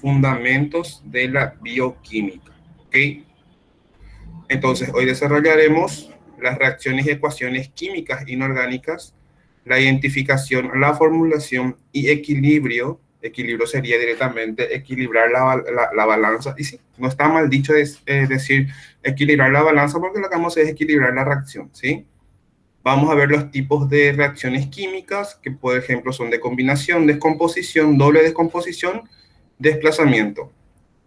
fundamentos de la bioquímica. ¿Ok? Entonces, hoy desarrollaremos las reacciones y ecuaciones químicas inorgánicas, la identificación, la formulación y equilibrio. Equilibrio sería directamente equilibrar la balanza. Y sí, no está mal dicho decir equilibrar la balanza porque lo que vamos a hacer es equilibrar la reacción, ¿sí? Vamos a ver los tipos de reacciones químicas, que por ejemplo son de combinación, descomposición, doble descomposición, desplazamiento.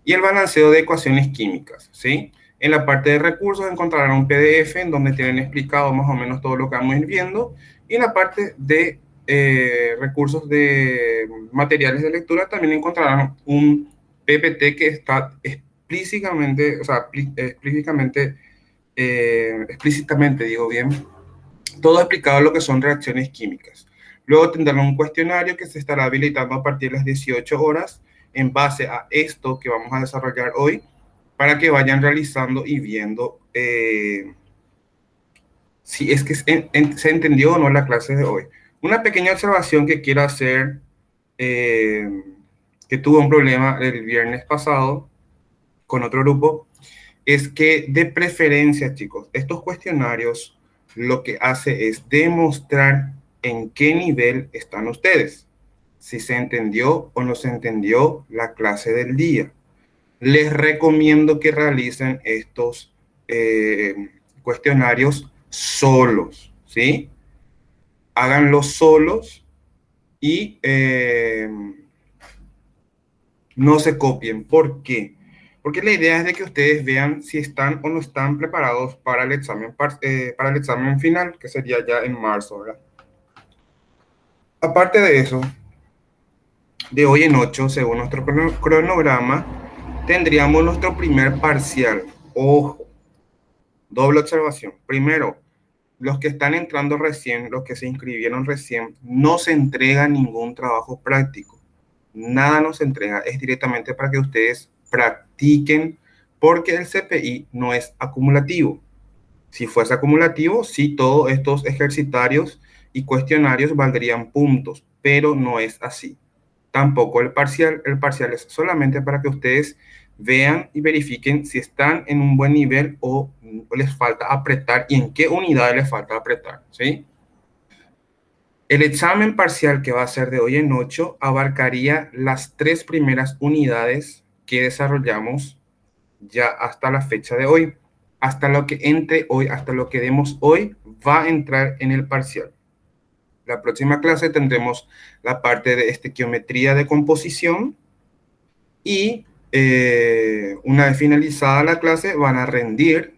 Y el balanceo de ecuaciones químicas, ¿sí? En la parte de recursos encontrarán un PDF en donde tienen explicado más o menos todo lo que vamos a ir viendo. Y en la parte de recursos de materiales de lectura también encontrarán un PPT que está explícitamente, o sea, explícitamente, digo bien, todo explicado lo que son reacciones químicas. Luego tendrán un cuestionario que se estará habilitando a partir de las 18 horas en base a esto que vamos a desarrollar hoy, para que vayan realizando y viendo si es que se entendió o no la clase de hoy. Una pequeña observación que quiero hacer, eh, que tuve un problema el viernes pasado con otro grupo, es que de preferencia, chicos, estos cuestionarios lo que hace es demostrar en qué nivel están ustedes, si se entendió o no se entendió la clase del día. Les recomiendo que realicen estos cuestionarios solos, ¿sí? Háganlos solos y no se copien. ¿Por qué? Porque la idea es de que ustedes vean si están o no están preparados para para el examen final, que sería ya en marzo, ¿verdad? Aparte de eso, de hoy en 8, según nuestro cronograma, tendríamos nuestro primer parcial. Ojo, doble observación. Primero, los que están entrando recién, los que se inscribieron recién, no se entrega ningún trabajo práctico. Nada nos entrega, es directamente para que ustedes practiquen, porque el CPI no es acumulativo. Si fuese acumulativo, sí, todos estos ejercitarios y cuestionarios valdrían puntos, pero no es así. Tampoco el parcial es solamente para que ustedes vean y verifiquen si están en un buen nivel o les falta apretar y en qué unidad les falta apretar, ¿sí? El examen parcial que va a ser de hoy en 8 abarcaría las 3 primeras unidades que desarrollamos ya hasta la fecha de hoy. Hasta lo que entre hoy, hasta lo que demos hoy, va a entrar en el parcial. La próxima clase tendremos la parte de estequiometría de composición y una vez finalizada la clase van a rendir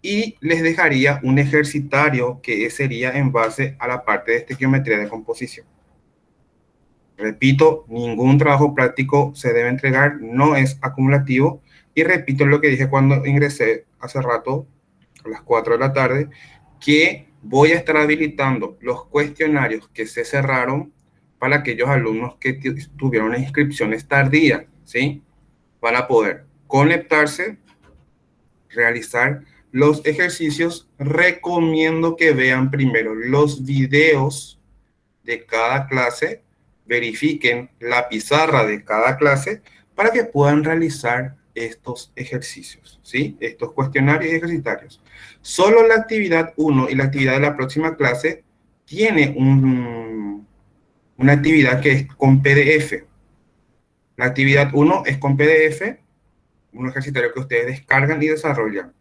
y les dejaría un ejercitario que sería en base a la parte de estequiometría de composición. Repito, ningún trabajo práctico se debe entregar, no es acumulativo. Y repito lo que dije cuando ingresé hace rato, a las 4 de la tarde, que voy a estar habilitando los cuestionarios que se cerraron para aquellos alumnos que tuvieron inscripciones tardías, ¿sí? Van a poder conectarse, realizar los ejercicios. Recomiendo que vean primero los videos de cada clase, verifiquen la pizarra de cada clase para que puedan realizar estos ejercicios, ¿sí? Estos cuestionarios y ejercitarios. Solo la actividad 1 y la actividad de la próxima clase tiene una actividad que es con PDF. La actividad 1 es con PDF, un ejercitario que ustedes descargan y desarrollan.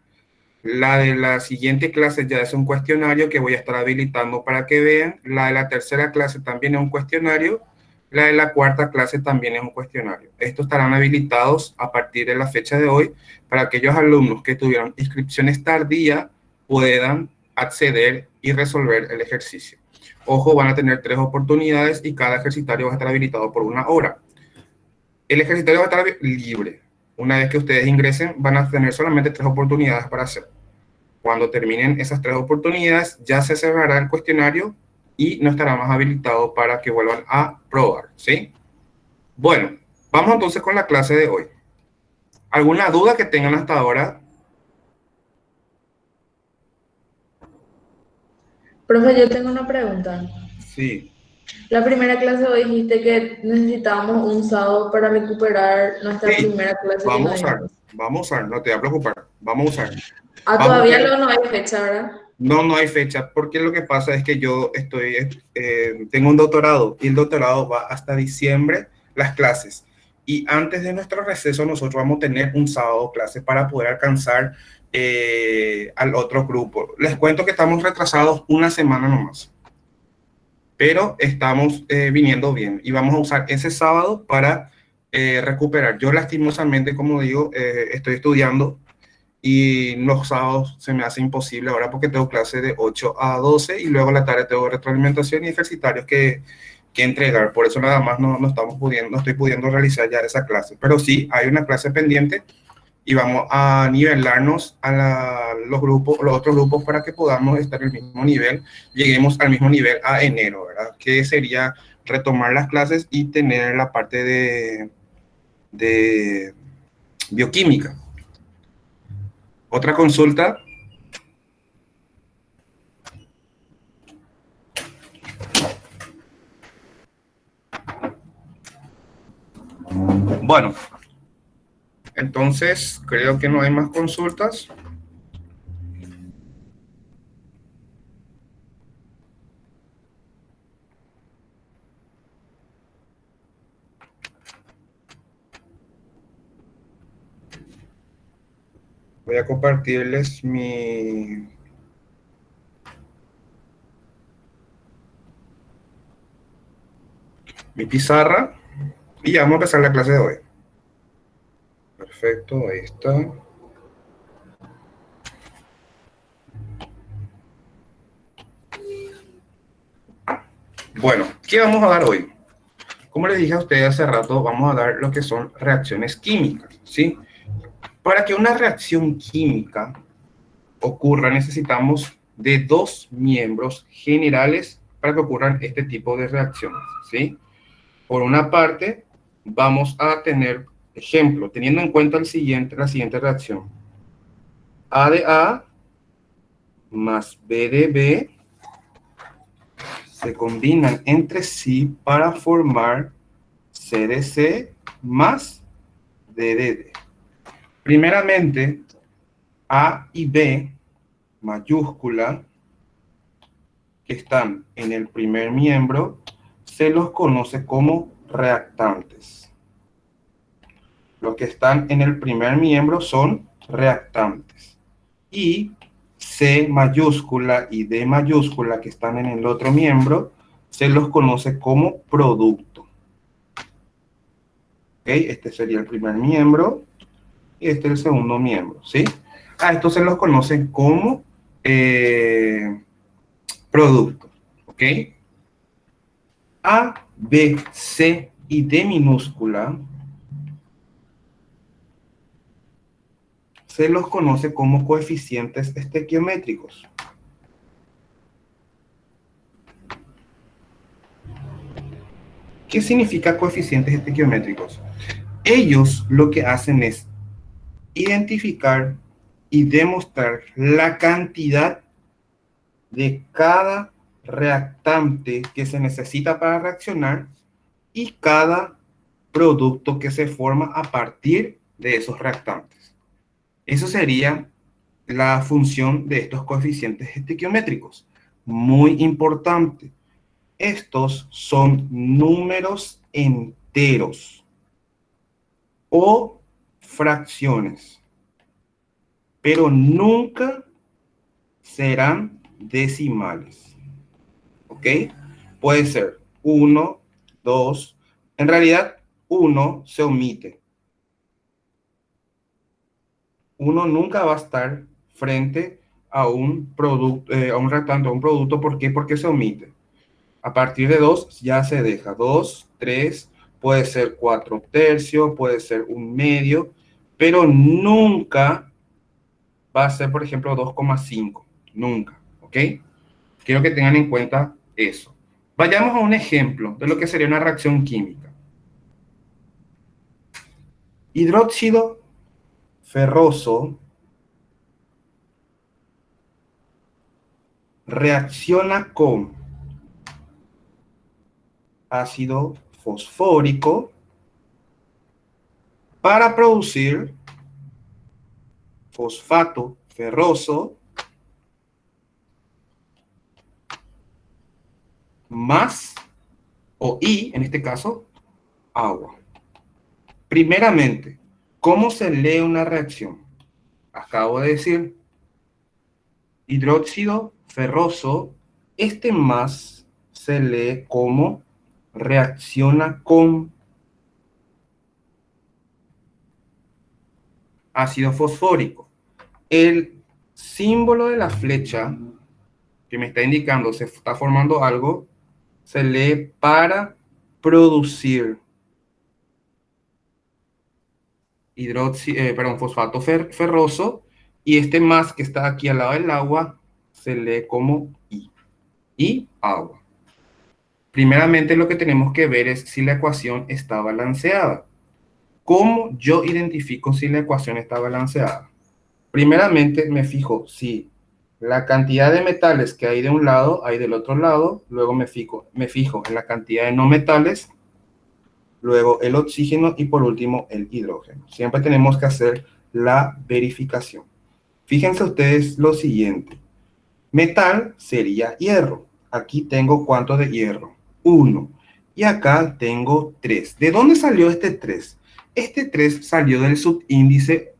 La de la siguiente clase ya es un cuestionario que voy a estar habilitando para que vean. La de la tercera clase también es un cuestionario. La de la cuarta clase también es un cuestionario. Estos estarán habilitados a partir de la fecha de hoy para aquellos alumnos que tuvieron inscripciones tardías puedan acceder y resolver el ejercicio. Ojo, van a tener 3 oportunidades y cada ejercitario va a estar habilitado por 1 hora. El ejercitario va a estar libre. Una vez que ustedes ingresen, van a tener solamente 3 oportunidades para hacer. Cuando terminen esas 3 oportunidades, ya se cerrará el cuestionario y no estará más habilitado para que vuelvan a probar, ¿sí? Bueno, vamos entonces con la clase de hoy. ¿Alguna duda que tengan hasta ahora? Profe, yo tengo una pregunta. Sí. La primera clase hoy dijiste que necesitábamos un sábado para recuperar nuestra Sí, primera clase que vamos no a usar, dimos. vamos a usar, no te voy a preocupar, vamos a usar. Ah, Vamos a todavía ver, no hay fecha, ¿verdad? no, no hay fecha, porque lo que pasa es que yo tengo un doctorado y el doctorado va hasta diciembre las clases. Y antes de nuestro receso nosotros vamos a tener un sábado clase para poder alcanzar al otro grupo. Les cuento que estamos retrasados una semana nomás, pero estamos viniendo bien y vamos a usar ese sábado para recuperar. Yo lastimosamente, como digo, estoy estudiando y los sábados se me hace imposible ahora porque tengo clase de 8 a 12 y luego a la tarde tengo retroalimentación y ejercitarios que entregar. Por eso nada más no estamos pudiendo, no estoy pudiendo realizar ya esa clase. Pero sí, hay una clase pendiente y vamos a nivelarnos a los grupos, los otros grupos para que podamos estar en el mismo nivel, lleguemos al mismo nivel a enero, ¿verdad? Que sería retomar las clases y tener la parte de bioquímica. Otra consulta. Bueno, entonces creo que no hay más consultas. Voy a compartirles mi pizarra y ya vamos a empezar la clase de hoy. Perfecto, ahí está. Bueno, ¿qué vamos a dar hoy? Como les dije a ustedes hace rato, vamos a dar lo que son reacciones químicas, ¿sí? Para que una reacción química ocurra, necesitamos de dos miembros generales para que ocurran este tipo de reacciones, ¿sí? Por una parte, vamos a tener, ejemplo, teniendo en cuenta la siguiente reacción. A de A más B de B se combinan entre sí para formar C de C más D de D. Primeramente, A y B mayúscula que están en el primer miembro se los conoce como reactantes. Los que están en el primer miembro son reactantes. Y C mayúscula y D mayúscula que están en el otro miembro se los conoce como producto. ¿Okay? Este sería el primer miembro y este es el segundo miembro, ¿sí? A estos se los conocen como producto, ¿ok? A, B, C y D minúscula se los conoce como coeficientes estequiométricos. ¿Qué significa coeficientes estequiométricos? Ellos lo que hacen es identificar y demostrar la cantidad de cada reactante que se necesita para reaccionar y cada producto que se forma a partir de esos reactantes. Eso sería la función de estos coeficientes estequiométricos. Muy importante. Estos son números enteros o fracciones, pero nunca serán decimales. ¿Ok? Puede ser 1, 2. En realidad, 1 se omite. 1 nunca va a estar frente a un producto, a un reactante, a un producto. ¿Por qué? Porque se omite. A partir de 2 ya se deja. 2, 3, puede ser 4 tercios, puede ser un medio, pero nunca va a ser, por ejemplo, 2,5. Nunca. ¿Ok? Quiero que tengan en cuenta eso. Vayamos a un ejemplo de lo que sería una reacción química. Hidróxido ferroso reacciona con ácido fosfórico para producir fosfato ferroso más, y en este caso, agua. Primeramente, ¿cómo se lee una reacción? Acabo de decir, hidróxido ferroso, este más se lee como reacciona con ácido fosfórico. El símbolo de la flecha que me está indicando se está formando algo, se lee para producir fosfato ferroso, y este más que está aquí al lado del agua se lee como y agua. Primeramente lo que tenemos que ver es si la ecuación está balanceada. ¿Cómo yo identifico si la ecuación está balanceada? Primeramente me fijo si la cantidad de metales que hay de un lado hay del otro lado, luego me fijo en la cantidad de no metales, luego el oxígeno y por último el hidrógeno. Siempre tenemos que hacer la verificación. Fíjense ustedes lo siguiente. Metal sería hierro. Aquí tengo ¿cuánto de hierro? 1. Y acá tengo 3. ¿De dónde salió este 3? Este 3 salió del subíndice,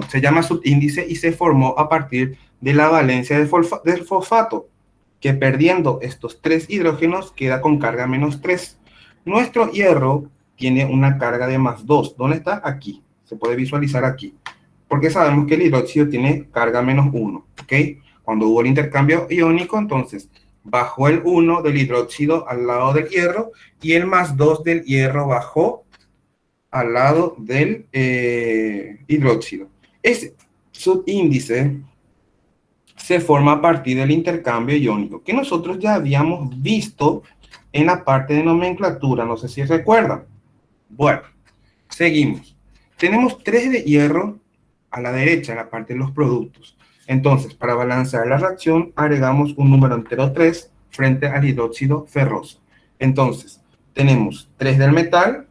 se llama subíndice y se formó a partir de la valencia del fosfato, que perdiendo estos 3 hidrógenos queda con carga menos 3. Nuestro hierro tiene una carga de más 2. ¿Dónde está? Aquí. Se puede visualizar aquí. Porque sabemos que el hidróxido tiene carga menos 1. ¿Ok? Cuando hubo el intercambio iónico, entonces bajó el 1 del hidróxido al lado del hierro y el más 2 del hierro bajó al lado del hidróxido. Ese subíndice se forma a partir del intercambio iónico, que nosotros ya habíamos visto en la parte de nomenclatura, no sé si recuerdan. Bueno, seguimos. Tenemos 3 de hierro a la derecha, en la parte de los productos. Entonces, para balancear la reacción, agregamos un número entero 3 frente al hidróxido ferroso. Entonces, tenemos 3 del metal,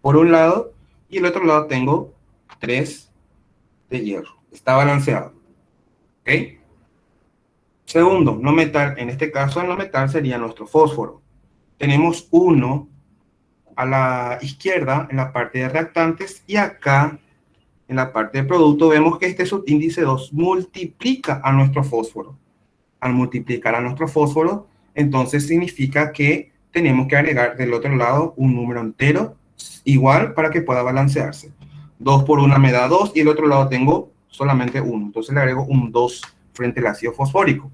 por un lado, y el otro lado tengo 3 de hierro. Está balanceado. ¿Ok? Segundo, no metal. En este caso, el no metal sería nuestro fósforo. Tenemos 1 a la izquierda en la parte de reactantes y acá en la parte de producto vemos que este subíndice 2 multiplica a nuestro fósforo. Al multiplicar a nuestro fósforo, entonces significa que tenemos que agregar del otro lado un número entero igual para que pueda balancearse. 2 por 1 me da 2 y el otro lado tengo solamente 1. Entonces le agrego un 2 frente al ácido fosfórico.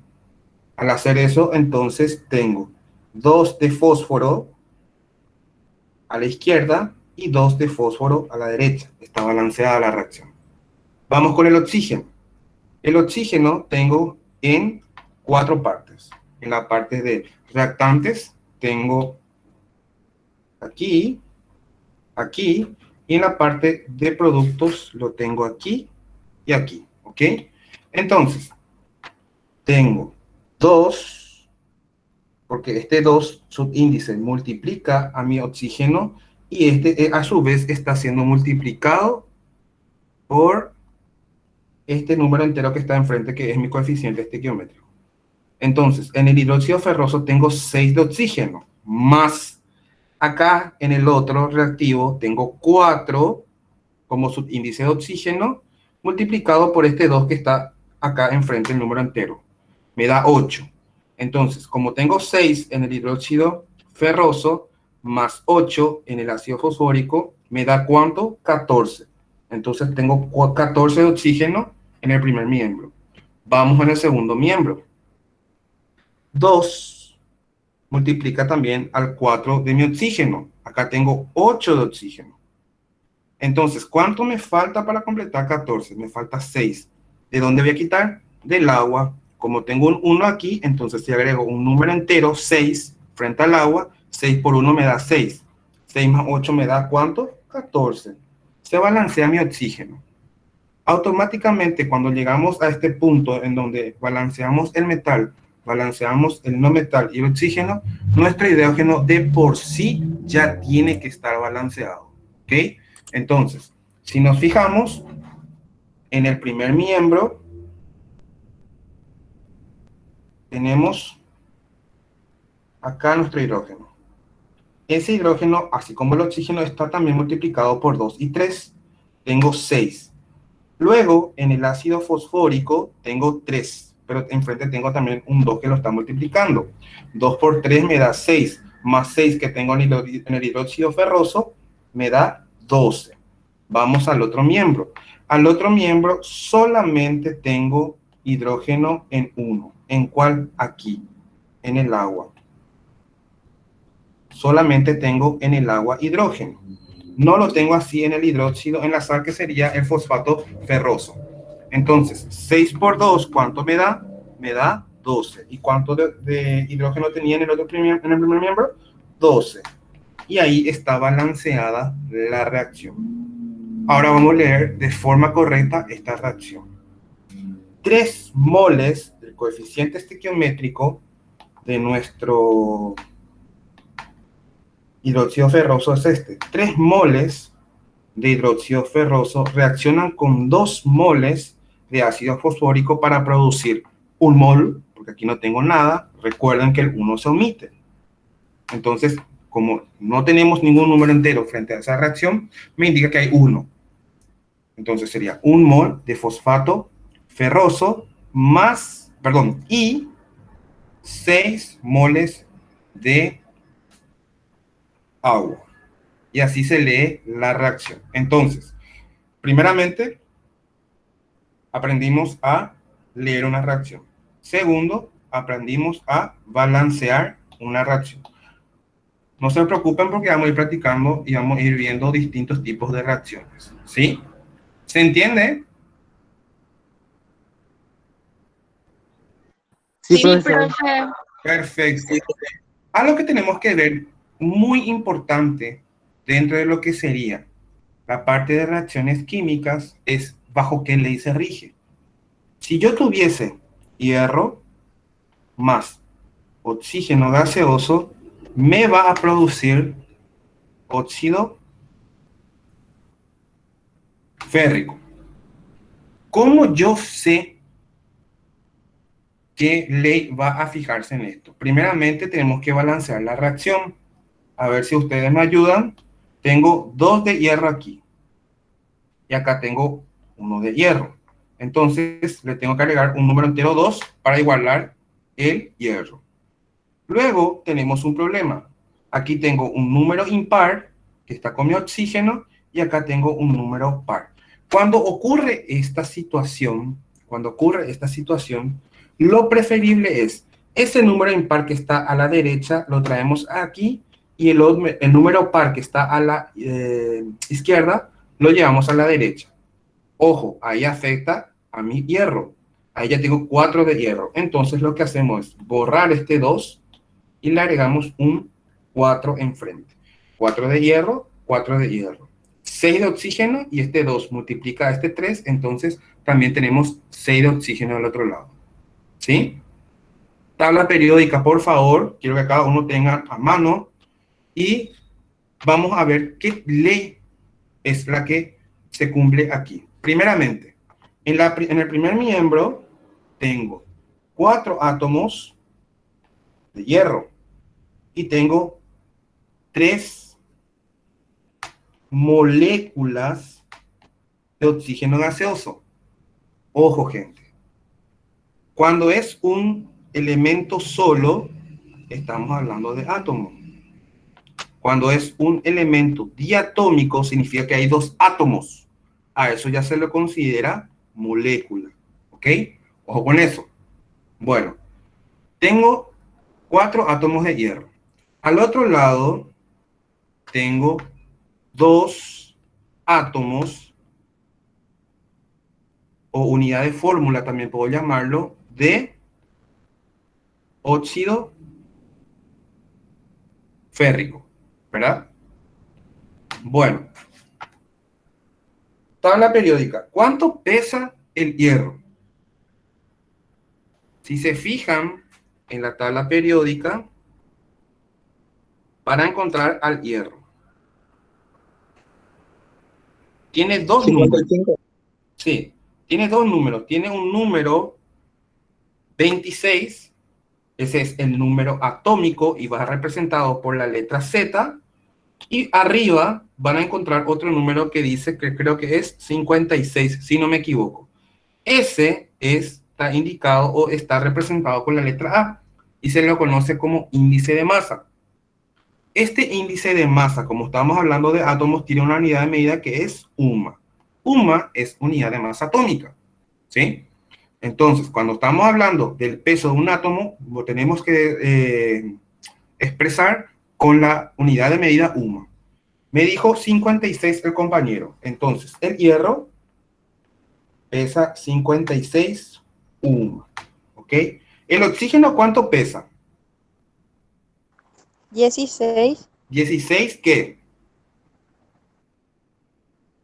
Al hacer eso, entonces tengo 2 de fósforo a la izquierda y 2 de fósforo a la derecha. Está balanceada la reacción. Vamos con el oxígeno. El oxígeno tengo en 4 partes. En la parte de reactantes tengo aquí, aquí, y en la parte de productos lo tengo aquí y aquí, ¿ok? Entonces, tengo 2, porque este 2 subíndice multiplica a mi oxígeno y este a su vez está siendo multiplicado por este número entero que está enfrente, que es mi coeficiente estequiométrico. Entonces, en el hidróxido ferroso tengo 6 de oxígeno, más acá en el otro reactivo tengo 4 como subíndice de oxígeno, multiplicado por este 2 que está acá enfrente, el número entero. Me da 8. Entonces, como tengo 6 en el hidróxido ferroso, más 8 en el ácido fosfórico, me da ¿cuánto? 14. Entonces tengo 14 de oxígeno en el primer miembro. Vamos en el segundo miembro. 2 multiplica también al 4 de mi oxígeno. Acá tengo 8 de oxígeno. Entonces, ¿cuánto me falta para completar 14? Me falta 6. ¿De dónde voy a quitar? Del agua. Como tengo un 1 aquí, entonces si agrego un número entero, 6, frente al agua, 6 por 1 me da 6. 6 más 8 me da ¿cuánto? 14. Se balancea mi oxígeno. Automáticamente, cuando llegamos a este punto en donde balanceamos el metal balanceamos el no metal y el oxígeno, nuestro hidrógeno de por sí ya tiene que estar balanceado. ¿Ok? Entonces, si nos fijamos en el primer miembro, tenemos acá nuestro hidrógeno. Ese hidrógeno, así como el oxígeno, está también multiplicado por 2 y 3. Tengo 6. Luego, en el ácido fosfórico, tengo 3. Pero enfrente tengo también un 2 que lo está multiplicando. 2 por 3 me da 6. Más 6 que tengo en el hidróxido ferroso, me da 12. Vamos al otro miembro. Al otro miembro solamente tengo hidrógeno en 1. ¿En cuál? Aquí, en el agua. Solamente tengo en el agua hidrógeno. No lo tengo así en el hidróxido, en la sal, que sería el fosfato ferroso. Entonces, 6 por 2, ¿cuánto me da? Me da 12. ¿Y cuánto de hidrógeno tenía en el primer miembro? 12. Y ahí está balanceada la reacción. Ahora vamos a leer de forma correcta esta reacción. 3 moles del coeficiente estequiométrico de nuestro hidróxido ferroso es este. 3 moles de hidróxido ferroso reaccionan con 2 moles de ácido fosfórico para producir 1 mol, porque aquí no tengo nada. Recuerden que el 1 se omite. Entonces, como no tenemos ningún número entero frente a esa reacción, me indica que hay 1. Entonces sería 1 mol de fosfato ferroso más, perdón, y 6 moles de agua. Y así se lee la reacción. Entonces, primeramente, aprendimos a leer una reacción. Segundo, aprendimos a balancear una reacción. No se preocupen porque vamos a ir practicando y vamos a ir viendo distintos tipos de reacciones. ¿Sí? ¿Se entiende? Sí, Sí, profesor. profe. Perfecto. Algo que tenemos que ver muy importante dentro de lo que sería la parte de reacciones químicas es bajo qué ley se rige. Si yo tuviese hierro más oxígeno gaseoso, me va a producir óxido férrico. ¿Cómo yo sé qué ley va a fijarse en esto? Primeramente tenemos que balancear la reacción. A ver si ustedes me ayudan. Tengo 2 de hierro aquí. Y acá tengo 1 de hierro. Entonces le tengo que agregar un número entero 2 para igualar el hierro. Luego tenemos un problema. Aquí tengo un número impar que está con mi oxígeno y acá tengo un número par. Cuando ocurre esta situación, lo preferible es ese número impar que está a la derecha lo traemos aquí y el número par que está a la izquierda lo llevamos a la derecha. Ojo, ahí afecta a mi hierro. Ahí ya tengo 4 de hierro. Entonces lo que hacemos es borrar este 2 y le agregamos un 4 enfrente. 4 de hierro, 4 de hierro. 6 de oxígeno y este 2 multiplica a este 3, entonces también tenemos 6 de oxígeno al otro lado. ¿Sí? Tabla periódica, por favor. Quiero que cada uno tenga a mano y vamos a ver qué ley es la que se cumple aquí. Primeramente, en el primer miembro tengo 4 átomos de hierro y tengo 3 moléculas de oxígeno gaseoso. Ojo, gente. Cuando es un elemento solo, estamos hablando de átomos. Cuando es un elemento diatómico, significa que hay 2 átomos. A eso ya se lo considera molécula. ¿Ok? Ojo con eso. Bueno, tengo 4 átomos de hierro. Al otro lado, tengo 2 átomos o unidad de fórmula, también puedo llamarlo, de óxido férrico, ¿verdad? Bueno, tabla periódica. ¿Cuánto pesa el hierro? Si se fijan, en la tabla periódica para encontrar al hierro. Tiene dos números. 55. Sí, tiene dos números. Tiene un número 26, ese es el número atómico y va representado por la letra Z. Y arriba van a encontrar otro número que dice, que creo que es 56, si no me equivoco. Ese está indicado o está representado con la letra A y se lo conoce como índice de masa. Este índice de masa, como estábamos hablando de átomos, tiene una unidad de medida que es UMA. UMA es unidad de masa atómica, ¿sí? Entonces, cuando estamos hablando del peso de un átomo, lo tenemos que expresar con la unidad de medida UMA. Me dijo 56 el compañero. Entonces, el hierro pesa 56 UMA. ¿Ok? ¿El oxígeno cuánto pesa? 16. 16, ¿qué?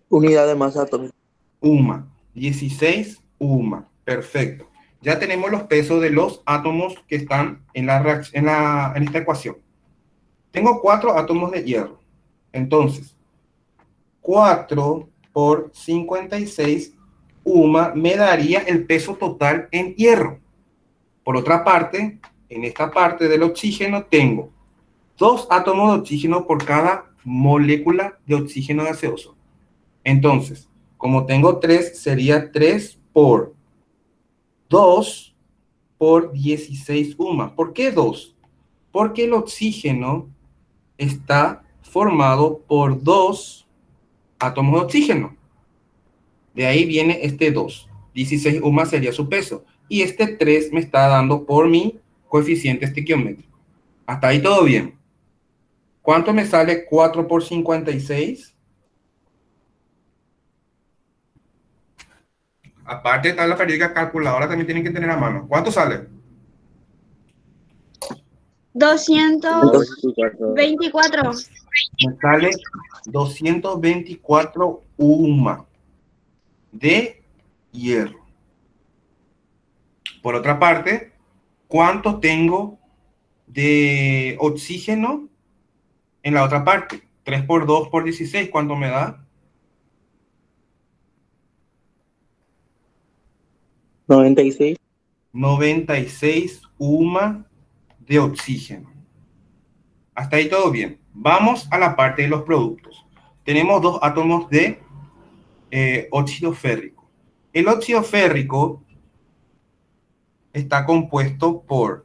Unidad de masa atómica. UMA. 16 UMA. Perfecto. Ya tenemos los pesos de los átomos que están en esta ecuación. Tengo 4 átomos de hierro. Entonces, 4 por 56 UMA me daría el peso total en hierro. Por otra parte, en esta parte del oxígeno tengo 2 átomos de oxígeno por cada molécula de oxígeno gaseoso. Entonces, como tengo 3, sería 3 por 2 por 16 UMA. ¿Por qué 2? Porque el oxígeno está formado por 2 átomos de oxígeno. De ahí viene este 2. 16 UMA sería su peso. Y este 3 me está dando por mi coeficiente estequiométrico. Hasta ahí todo bien. ¿Cuánto me sale 4 por 56? Aparte de tabla periódica, calculadora también tienen que tener a mano. ¿Cuánto sale? 224. Me sale 224 UMA de hierro. Por otra parte, ¿cuánto tengo de oxígeno en la otra parte? 3 por 2 por 16, ¿cuánto me da? 96. 96 UMA de oxígeno. Hasta ahí todo bien. Vamos a la parte de los productos. Tenemos 2 átomos de óxido férrico. El óxido férrico está compuesto por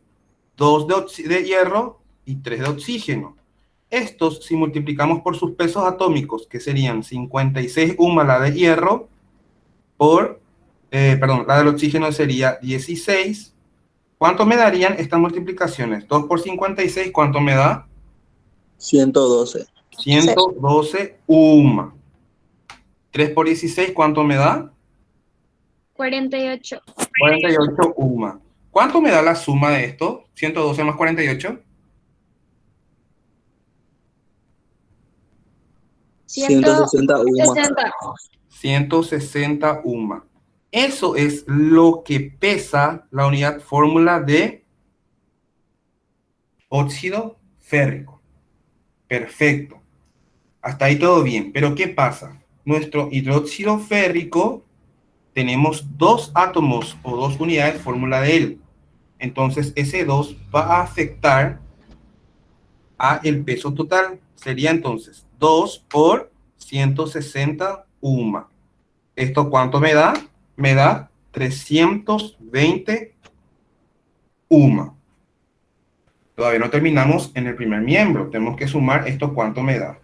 2 de hierro y 3 de oxígeno. Estos, si multiplicamos por sus pesos atómicos, que serían 56 UMA la de hierro, la del oxígeno sería 16. ¿Cuánto me darían estas multiplicaciones? 2 por 56, ¿cuánto me da? 112. 112 UMA. 3 por 16, ¿cuánto me da? 48. 48 UMA. ¿Cuánto me da la suma de esto? 112 más 48. 160 UMA. 160 UMA. Eso es lo que pesa la unidad fórmula de óxido férrico. Perfecto. Hasta ahí todo bien. Pero ¿qué pasa? Nuestro hidróxido férrico, tenemos 2 átomos o 2 unidades de fórmula de él. Entonces, ese 2 va a afectar a el peso total. Sería entonces 2 por 160 UMA. ¿Esto cuánto me da? Me da 320 UMA. Todavía no terminamos en el primer miembro. Tenemos que sumar esto, ¿cuánto me da?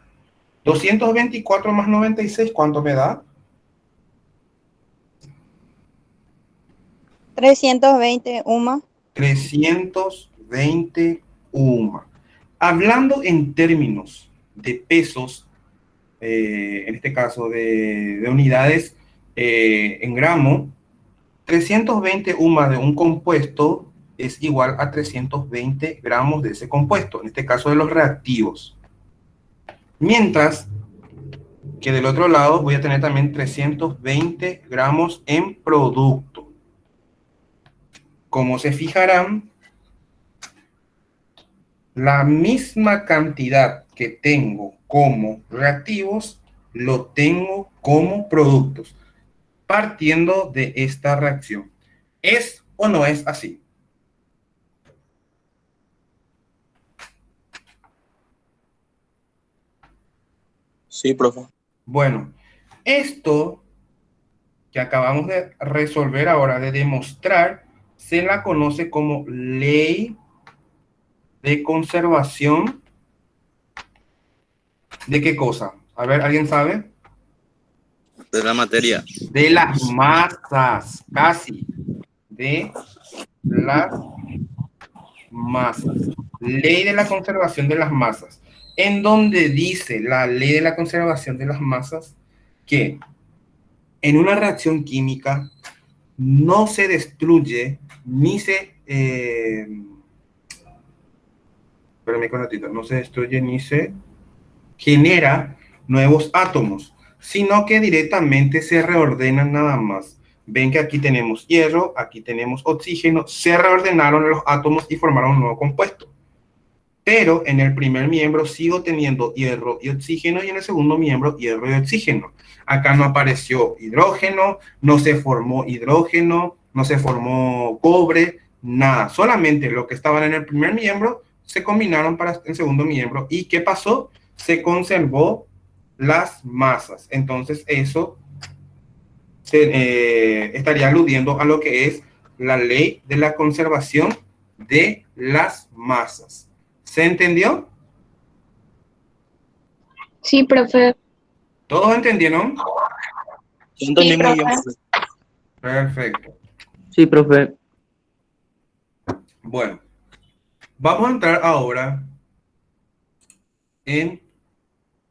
224 más 96, ¿cuánto me da? 320 UMA. 320 UMA. Hablando en términos de pesos, en este caso de unidades en gramo, 320 UMA de un compuesto es igual a 320 gramos de ese compuesto, en este caso de los reactivos. Mientras que del otro lado voy a tener también 320 gramos en producto. Como se fijarán, la misma cantidad que tengo como reactivos, lo tengo como productos, partiendo de esta reacción. ¿Es o no es así? Sí, profe. Bueno, esto que acabamos de resolver ahora, de demostrar, se la conoce como ley de conservación. ¿De qué cosa? A ver, ¿alguien sabe? De la materia. De las masas, casi. De las masas. Ley de la conservación de las masas. En donde dice la ley de la conservación de las masas que en una reacción química no se destruye ni se... espérame un ratito, no se destruye ni se genera nuevos átomos, sino que directamente se reordenan nada más. Ven que aquí tenemos hierro, aquí tenemos oxígeno, se reordenaron los átomos y formaron un nuevo compuesto. Pero en el primer miembro sigo teniendo hierro y oxígeno y en el segundo miembro hierro y oxígeno. Acá no apareció hidrógeno, no se formó hidrógeno, no se formó cobre, nada. Solamente lo que estaban en el primer miembro se combinaron para el segundo miembro. ¿Y qué pasó? Se conservó las masas. Entonces eso estaría aludiendo a lo que es la ley de la conservación de las masas. ¿Se entendió? Sí, profe. ¿Todos entendieron? Yo entendí muy bien, profe. profe. Perfecto. Sí, profe. Bueno, vamos a entrar ahora en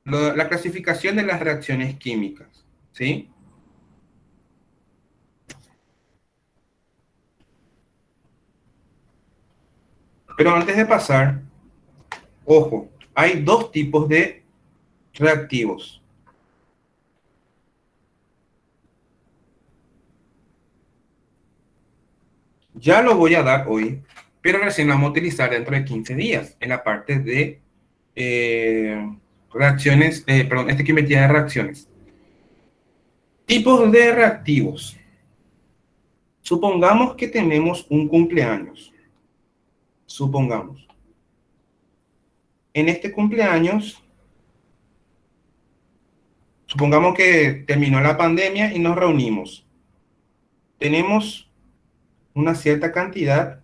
la clasificación de las reacciones químicas, ¿sí? Pero antes de pasar, ojo, hay dos tipos de reactivos. Ya lo voy a dar hoy, pero recién lo vamos a utilizar dentro de 15 días, en la parte de reacciones, perdón, estequiometría de reacciones. Tipos de reactivos. Supongamos que tenemos un cumpleaños. Supongamos. En este cumpleaños, supongamos que terminó la pandemia y nos reunimos. Tenemos una cierta cantidad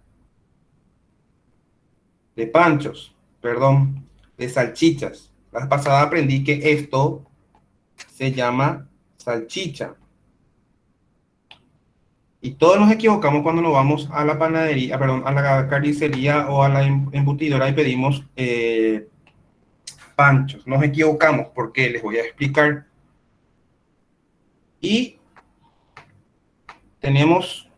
de panchos, perdón, de salchichas. La vez pasada aprendí que esto se llama salchicha. Y todos nos equivocamos cuando nos vamos a la panadería, perdón, a la carnicería o a la embutidora y pedimos panchos. Nos equivocamos porque les voy a explicar. Y tenemos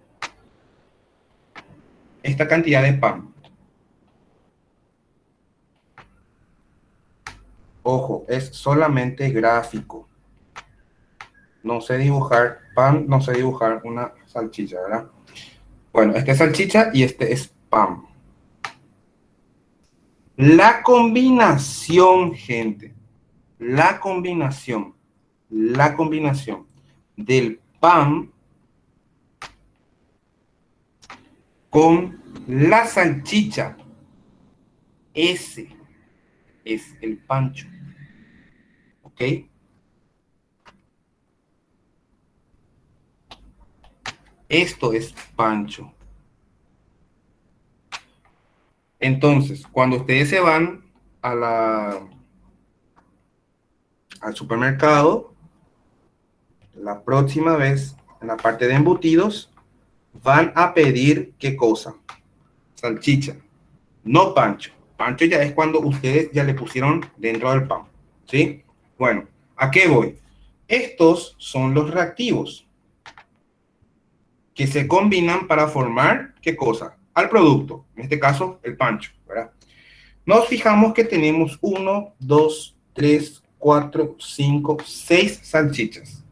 esta cantidad de pan. Ojo, es solamente gráfico. No sé dibujar pan, no sé dibujar una salchicha, ¿verdad? Bueno, este es salchicha y este es pan. La combinación, gente, la combinación del pan con la salchicha, ese es el pancho. ¿Ok? Esto es pancho. Entonces, cuando ustedes se van a al supermercado, la próxima vez, en la parte de embutidos, van a pedir ¿qué cosa? Salchicha, no pancho. Pancho ya es cuando ustedes ya le pusieron dentro del pan, ¿sí? Bueno, ¿a qué voy? Estos son los reactivos que se combinan para formar ¿qué cosa? Al producto, en este caso el pancho, ¿verdad? Nos fijamos que tenemos 1, 2, 3, 4, 5, 6 salchichas.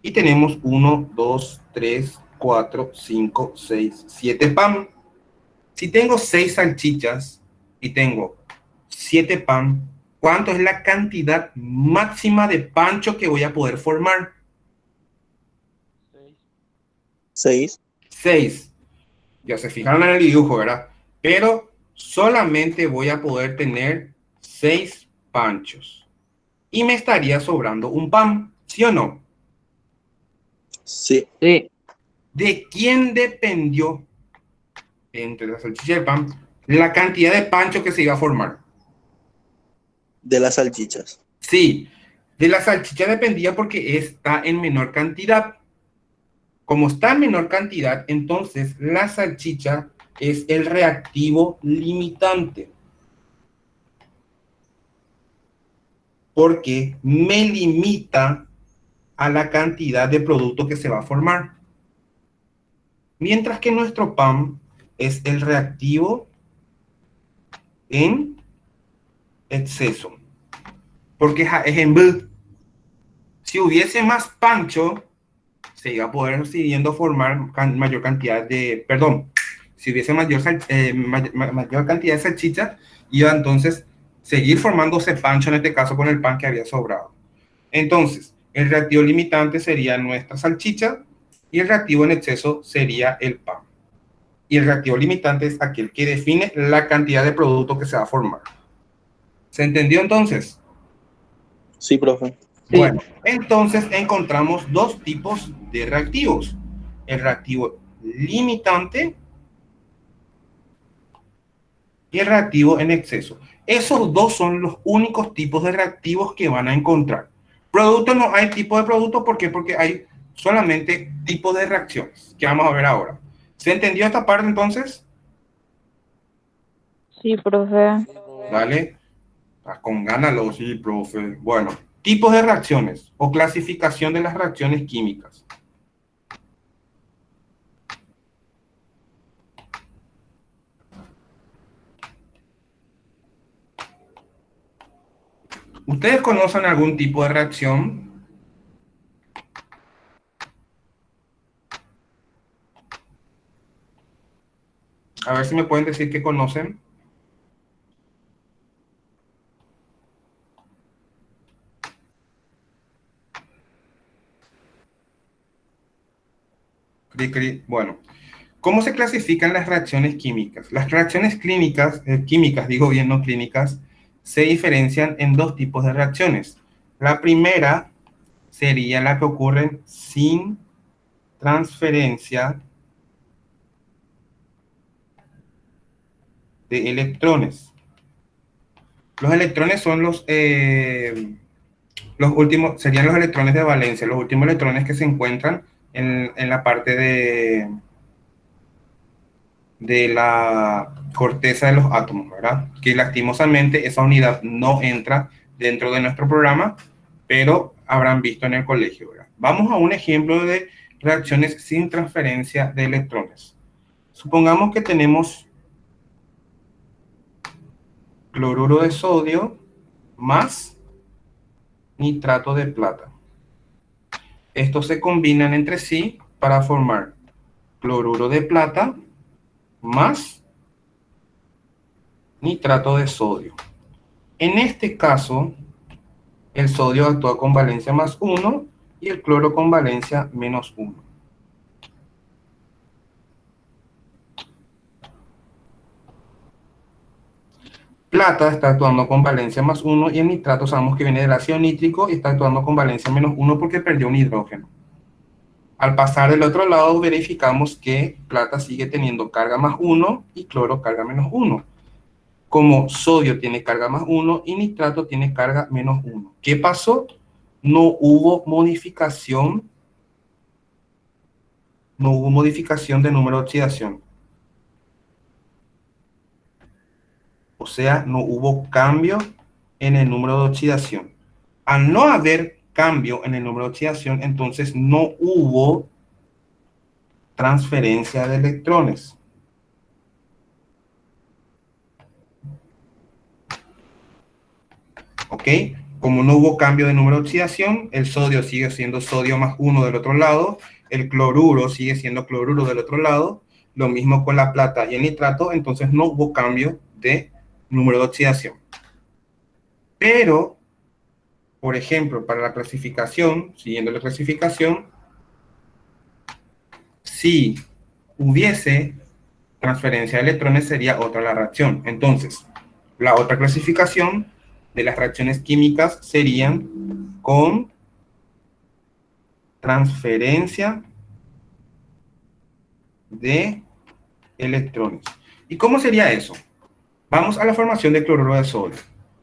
Y tenemos 1, 2, 3, 4, 5, 6, 7 pan. Si tengo 6 salchichas y tengo 7 pan, ¿cuánto es la cantidad máxima de pancho que voy a poder formar? 6. 6. Ya se fijaron en el dibujo, ¿verdad? Pero solamente voy a poder tener 6 panchos. Y me estaría sobrando un pan, ¿sí o no? Sí. Sí. ¿De quién dependió, entre la salchicha y el pan, la cantidad de pancho que se iba a formar? De las salchichas. Sí, de la salchicha dependía porque está en menor cantidad. Como está en menor cantidad, entonces la salchicha es el reactivo limitante. Porque me limita a la cantidad de producto que se va a formar. Mientras que nuestro pan es el reactivo en exceso. Porque es en B. Si hubiese más pancho, se iba a poder siguiendo formar mayor cantidad de, perdón, si hubiese mayor cantidad de salchicha, iba entonces seguir formándose pancho, en este caso con el pan que había sobrado. Entonces, el reactivo limitante sería nuestra salchicha y el reactivo en exceso sería el pan. Y el reactivo limitante es aquel que define la cantidad de producto que se va a formar. ¿Se entendió entonces? Sí, profe. Sí. Bueno, entonces encontramos dos tipos de reactivos. El reactivo limitante y el reactivo en exceso. Esos dos son los únicos tipos de reactivos que van a encontrar. Producto no hay tipo de producto, ¿por qué? Porque hay solamente tipos de reacciones, que vamos a ver ahora. ¿Se entendió esta parte entonces? Sí, profe. Dale. Con ganas lo sí, profe. Bueno, tipos de reacciones o clasificación de las reacciones químicas. ¿Ustedes conocen algún tipo de reacción? A ver si me pueden decir qué conocen. Bueno, ¿cómo se clasifican las reacciones químicas? Las reacciones químicas, digo bien, no clínicas, se diferencian en dos tipos de reacciones. La primera sería la que ocurre sin transferencia de electrones. Los electrones son los últimos, serían los electrones de valencia, los últimos electrones que se encuentran en la parte de la corteza de los átomos, ¿verdad? Que lastimosamente esa unidad no entra dentro de nuestro programa, pero habrán visto en el colegio, ¿verdad? Vamos a un ejemplo de reacciones sin transferencia de electrones. Supongamos que tenemos cloruro de sodio más nitrato de plata. Estos se combinan entre sí para formar cloruro de plata más nitrato de sodio. En este caso, el sodio actúa con valencia más 1 y el cloro con valencia menos 1. Plata está actuando con valencia más 1 y el nitrato sabemos que viene del ácido nítrico y está actuando con valencia menos 1 porque perdió un hidrógeno. Al pasar del otro lado verificamos que plata sigue teniendo carga más 1 y cloro carga menos 1. Como sodio tiene carga más 1 y nitrato tiene carga menos 1. ¿Qué pasó? No hubo modificación. No hubo modificación de número de oxidación. O sea, no hubo cambio en el número de oxidación. Al no haber cambio en el número de oxidación, entonces no hubo transferencia de electrones. ¿Ok? Como no hubo cambio de número de oxidación, el sodio sigue siendo sodio más 1 del otro lado, el cloruro sigue siendo cloruro del otro lado, lo mismo con la plata y el nitrato, entonces no hubo cambio de número de oxidación. Pero, por ejemplo, para la clasificación, siguiendo la clasificación, si hubiese transferencia de electrones sería otra la reacción. Entonces, la otra clasificación de las reacciones químicas serían con transferencia de electrones. ¿Y cómo sería eso? Vamos a la formación de cloruro de sodio.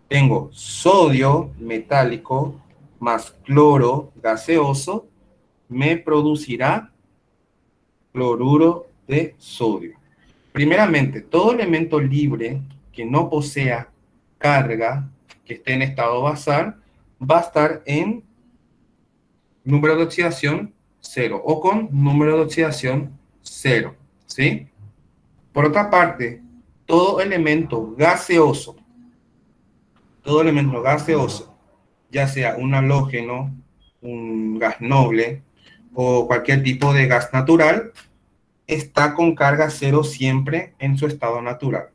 Tengo sodio metálico más cloro gaseoso, me producirá cloruro de sodio. Primeramente, todo elemento libre que no posea carga, que esté en estado basal, va a estar en número de oxidación 0 o con número de oxidación 0, ¿sí? Por otra parte, todo elemento gaseoso, ya sea un halógeno, un gas noble o cualquier tipo de gas natural, está con carga 0 siempre en su estado natural.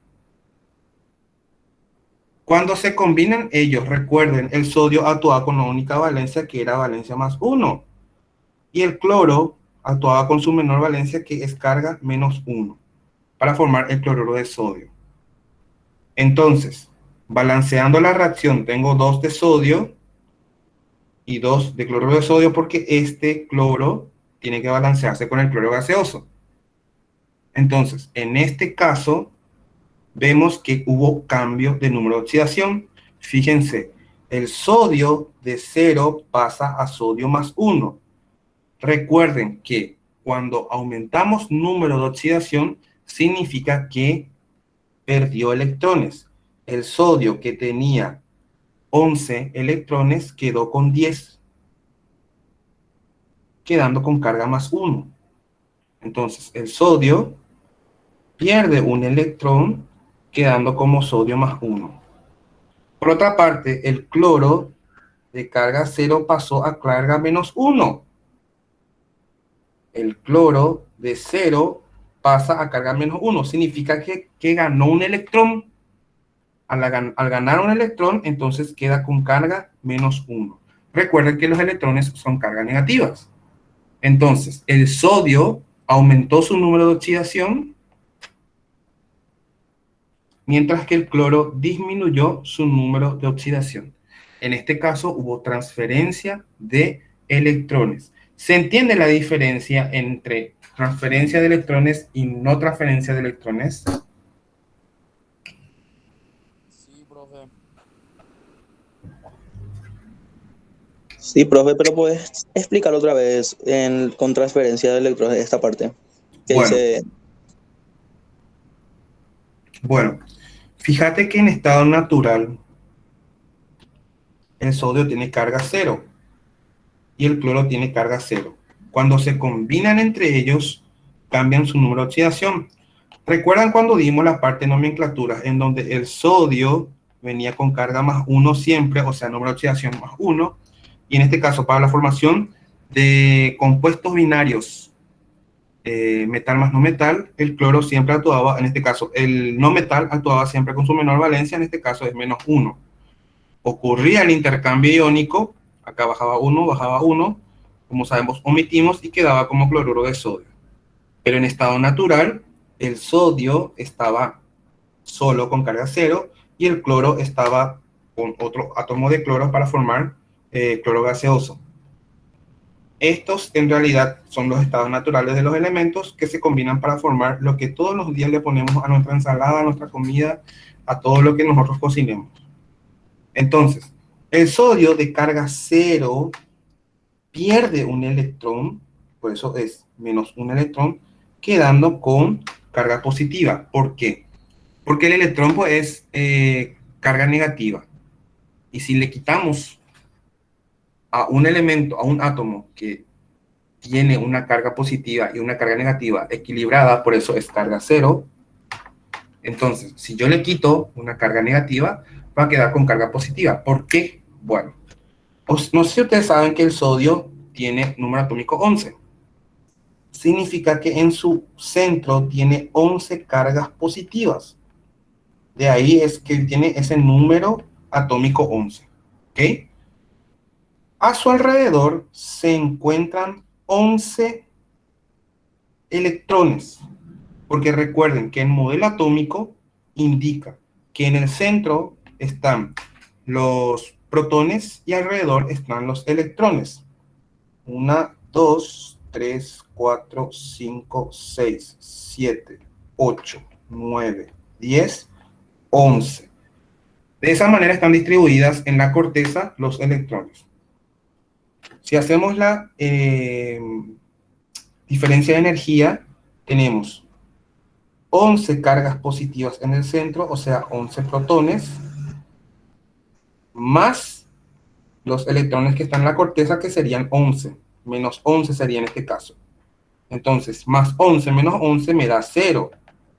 Cuando se combinan ellos, recuerden, el sodio actuaba con una única valencia que era valencia más 1 y el cloro actuaba con su menor valencia que es carga menos 1 para formar el cloruro de sodio. Entonces, balanceando la reacción, tengo 2 de sodio y 2 de cloruro de sodio porque este cloro tiene que balancearse con el cloro gaseoso. Entonces, en este caso, vemos que hubo cambio de número de oxidación. Fíjense, el sodio de 0 pasa a sodio más 1. Recuerden que cuando aumentamos número de oxidación, significa que perdió electrones. El sodio que tenía 11 electrones quedó con 10, quedando con carga más 1. Entonces, el sodio pierde un electrón, quedando como sodio más 1. Por otra parte, el cloro de carga 0 pasó a carga menos 1. El cloro de 0 pasa a carga menos 1. Significa que ganó un electrón. Al ganar un electrón, entonces queda con carga menos 1. Recuerden que los electrones son cargas negativas. Entonces, el sodio aumentó su número de oxidación, mientras que el cloro disminuyó su número de oxidación. En este caso hubo transferencia de electrones. ¿Se entiende la diferencia entre transferencia de electrones y no transferencia de electrones? Sí, profe. Sí, profe, pero puedes explicar otra vez con transferencia de electrones esta parte que Bueno. dice. Bueno, fíjate que en estado natural el sodio tiene carga 0 y el cloro tiene carga 0. Cuando se combinan entre ellos, cambian su número de oxidación. ¿Recuerdan cuando dimos la parte de nomenclatura en donde el sodio venía con carga más 1 siempre, o sea, número de oxidación más 1, y en este caso para la formación de compuestos binarios, metal más no metal, el cloro siempre actuaba, en este caso, el no metal actuaba siempre con su menor valencia, en este caso es menos 1. Ocurría el intercambio iónico, acá bajaba 1, como sabemos omitimos y quedaba como cloruro de sodio. Pero en estado natural, el sodio estaba solo con carga 0 y el cloro estaba con otro átomo de cloro para formar cloro gaseoso. Estos en realidad son los estados naturales de los elementos que se combinan para formar lo que todos los días le ponemos a nuestra ensalada, a nuestra comida, a todo lo que nosotros cocinemos. Entonces, el sodio de carga 0 pierde un electrón, por eso es menos un electrón, quedando con carga positiva. ¿Por qué? Porque el electrón pues, es carga negativa. Y si le quitamos a un elemento, a un átomo que tiene una carga positiva y una carga negativa equilibrada, por eso es carga 0, entonces, si yo le quito una carga negativa, va a quedar con carga positiva. ¿Por qué? Bueno, no sé si ustedes saben que el sodio tiene número atómico 11. Significa que en su centro tiene 11 cargas positivas. De ahí es que tiene ese número atómico 11. ¿Ok? A su alrededor se encuentran 11 electrones. Porque recuerden que el modelo atómico indica que en el centro están los protones y alrededor están los electrones. 1, 2, 3, 4, 5, 6, 7, 8, 9, 10, 11. De esa manera están distribuidas en la corteza los electrones. Si hacemos la diferencia de energía, tenemos 11 cargas positivas en el centro, o sea, 11 protones, más los electrones que están en la corteza, que serían 11, menos 11 sería en este caso. Entonces, más 11 menos 11 me da 0.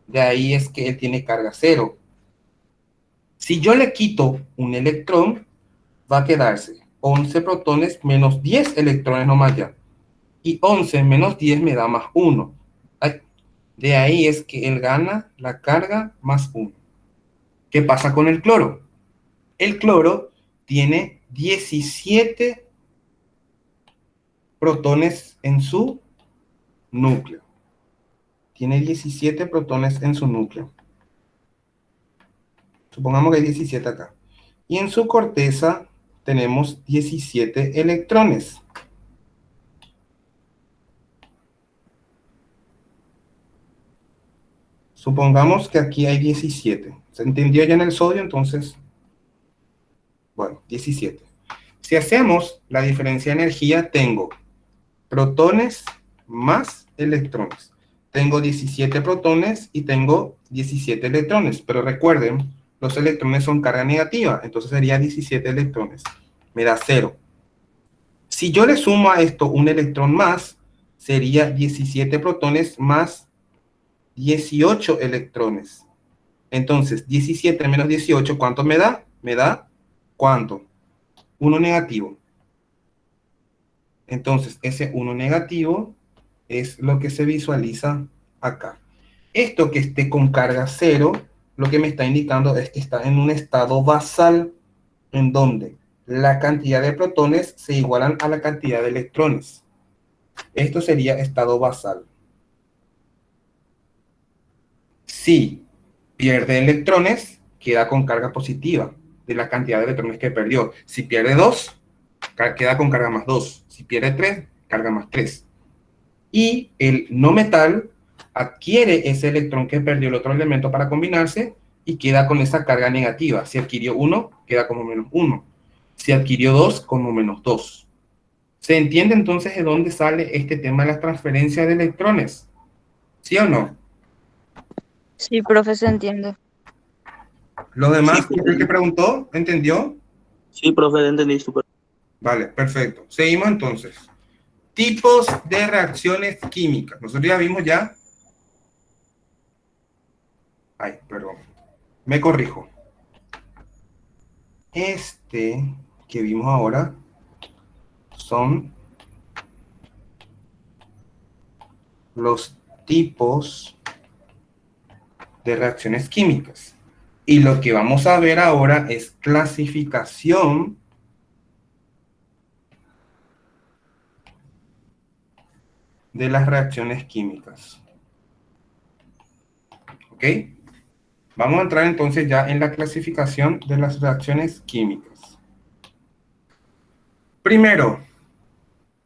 De ahí es que él tiene carga 0. Si yo le quito un electrón, va a quedarse 11 protones menos 10 electrones nomás ya. Y 11 menos 10 me da más 1. De ahí es que él gana la carga más 1. ¿Qué pasa con el cloro? El cloro tiene 17 protones en su núcleo. Tiene 17 protones en su núcleo. Supongamos que hay 17 acá. Y en su corteza tenemos 17 electrones. Supongamos que aquí hay 17. ¿Se entendió ya en el sodio? Entonces, bueno, 17. Si hacemos la diferencia de energía, tengo protones más electrones. Tengo 17 protones y tengo 17 electrones. Pero recuerden, los electrones son carga negativa. Entonces sería 17 electrones. Me da 0. Si yo le sumo a esto un electrón más, sería 17 protones más 18 electrones. Entonces, 17 menos 18, ¿cuánto me da? Me da, ¿cuánto? 1 negativo. Entonces, ese 1 negativo es lo que se visualiza acá. Esto que esté con carga 0, lo que me está indicando es que está en un estado basal, en donde la cantidad de protones se igualan a la cantidad de electrones. Esto sería estado basal. Si pierde electrones, queda con carga positiva de la cantidad de electrones que perdió. Si pierde 2, queda con carga más 2. Si pierde 3, carga más 3. Y el no metal adquiere ese electrón que perdió el otro elemento para combinarse y queda con esa carga negativa. Si adquirió 1, queda como menos 1. Si adquirió 2, como menos 2. ¿Se entiende entonces de dónde sale este tema de la transferencia de electrones? ¿Sí o no? Sí, profe, se entiende. ¿Los demás, Sí, el que preguntó, entendió? Sí, profe, entendí súper. Vale, perfecto. Seguimos entonces. Tipos de reacciones químicas. Nosotros ya vimos ya. Ay, perdón. Me corrijo. Este que vimos ahora son los tipos de reacciones químicas. Y lo que vamos a ver ahora es clasificación de las reacciones químicas. ¿Ok? Vamos a entrar entonces ya en la clasificación de las reacciones químicas. Primero,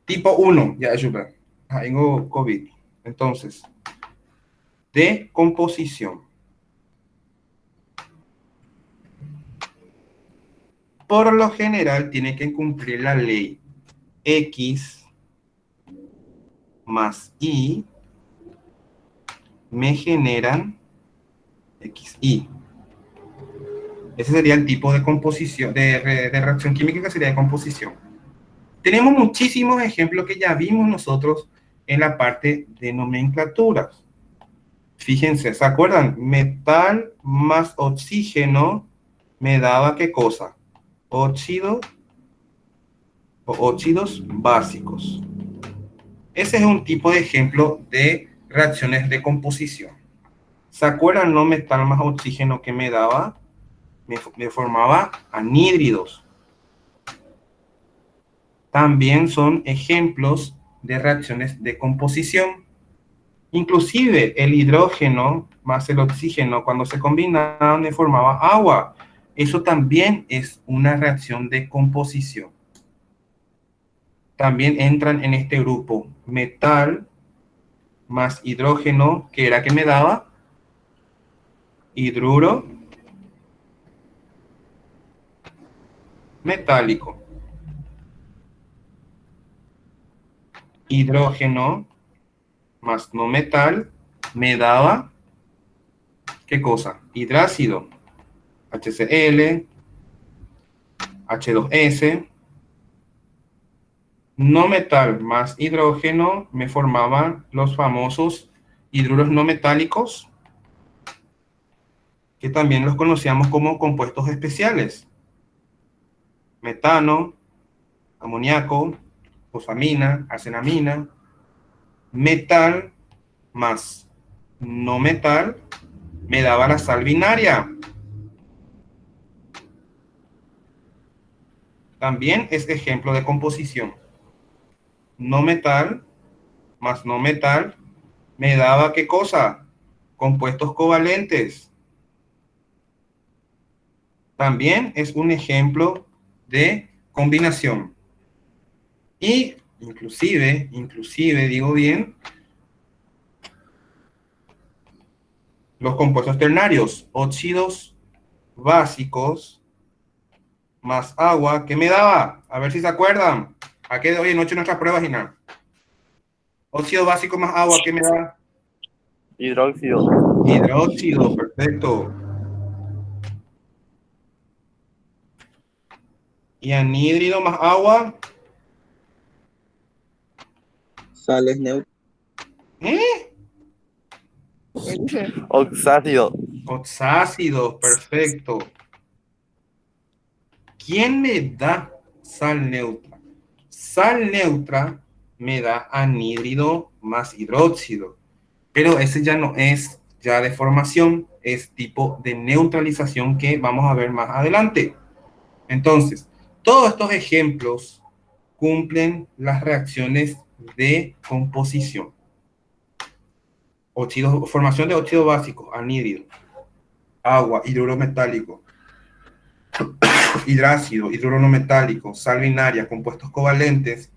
tipo 1, ya ayuda. Tengo COVID. Entonces, de composición. Por lo general, tiene que cumplir la ley X más Y me generan XY. Ese sería el tipo de composición, de reacción química, que sería de composición. Tenemos muchísimos ejemplos que ya vimos nosotros en la parte de nomenclaturas. Fíjense, ¿se acuerdan? Metal más oxígeno me daba ¿qué cosa? Óxido o óxidos básicos. Ese es un tipo de ejemplo de reacciones de composición. ¿Se acuerdan el no metal más oxígeno que me daba? Me formaba anhídridos. También son ejemplos de reacciones de composición. Inclusive el hidrógeno más el oxígeno, cuando se combinaban, me formaba agua. Eso también es una reacción de composición. También entran en este grupo metal más hidrógeno, que era que me daba hidruro metálico. Hidrógeno más no metal me daba, ¿qué cosa? Hidrácido, HCl, H2S. No metal más hidrógeno me formaban los famosos hidruros no metálicos, que también los conocíamos como compuestos especiales. Metano, amoníaco, fosfamina, arsenamina. Metal más no metal me daba la sal binaria. También es ejemplo de composición. No metal más no metal me daba ¿qué cosa? Compuestos covalentes. También es un ejemplo de combinación. Y inclusive, digo bien, los compuestos ternarios, óxidos básicos más agua, ¿qué me daba? A ver si se acuerdan. ¿A qué de hoy en noche nuestras pruebas, Gina? Óxido básico más agua, ¿qué me da? Hidróxido. Hidróxido, perfecto. Y anhídrido más agua. Sales neutras. ¿Eh? Oxácido. Oxácido, perfecto. ¿Quién me da sal neutra? Sal neutra me da anhídrido más hidróxido. Pero ese ya no es ya de formación, es tipo de neutralización que vamos a ver más adelante. Entonces, todos estos ejemplos cumplen las reacciones de composición. Formación de óxido básico, anhídrido, agua, hidruro metálico, hidrácido, hidruro no metálico, sal binaria, compuestos covalentes,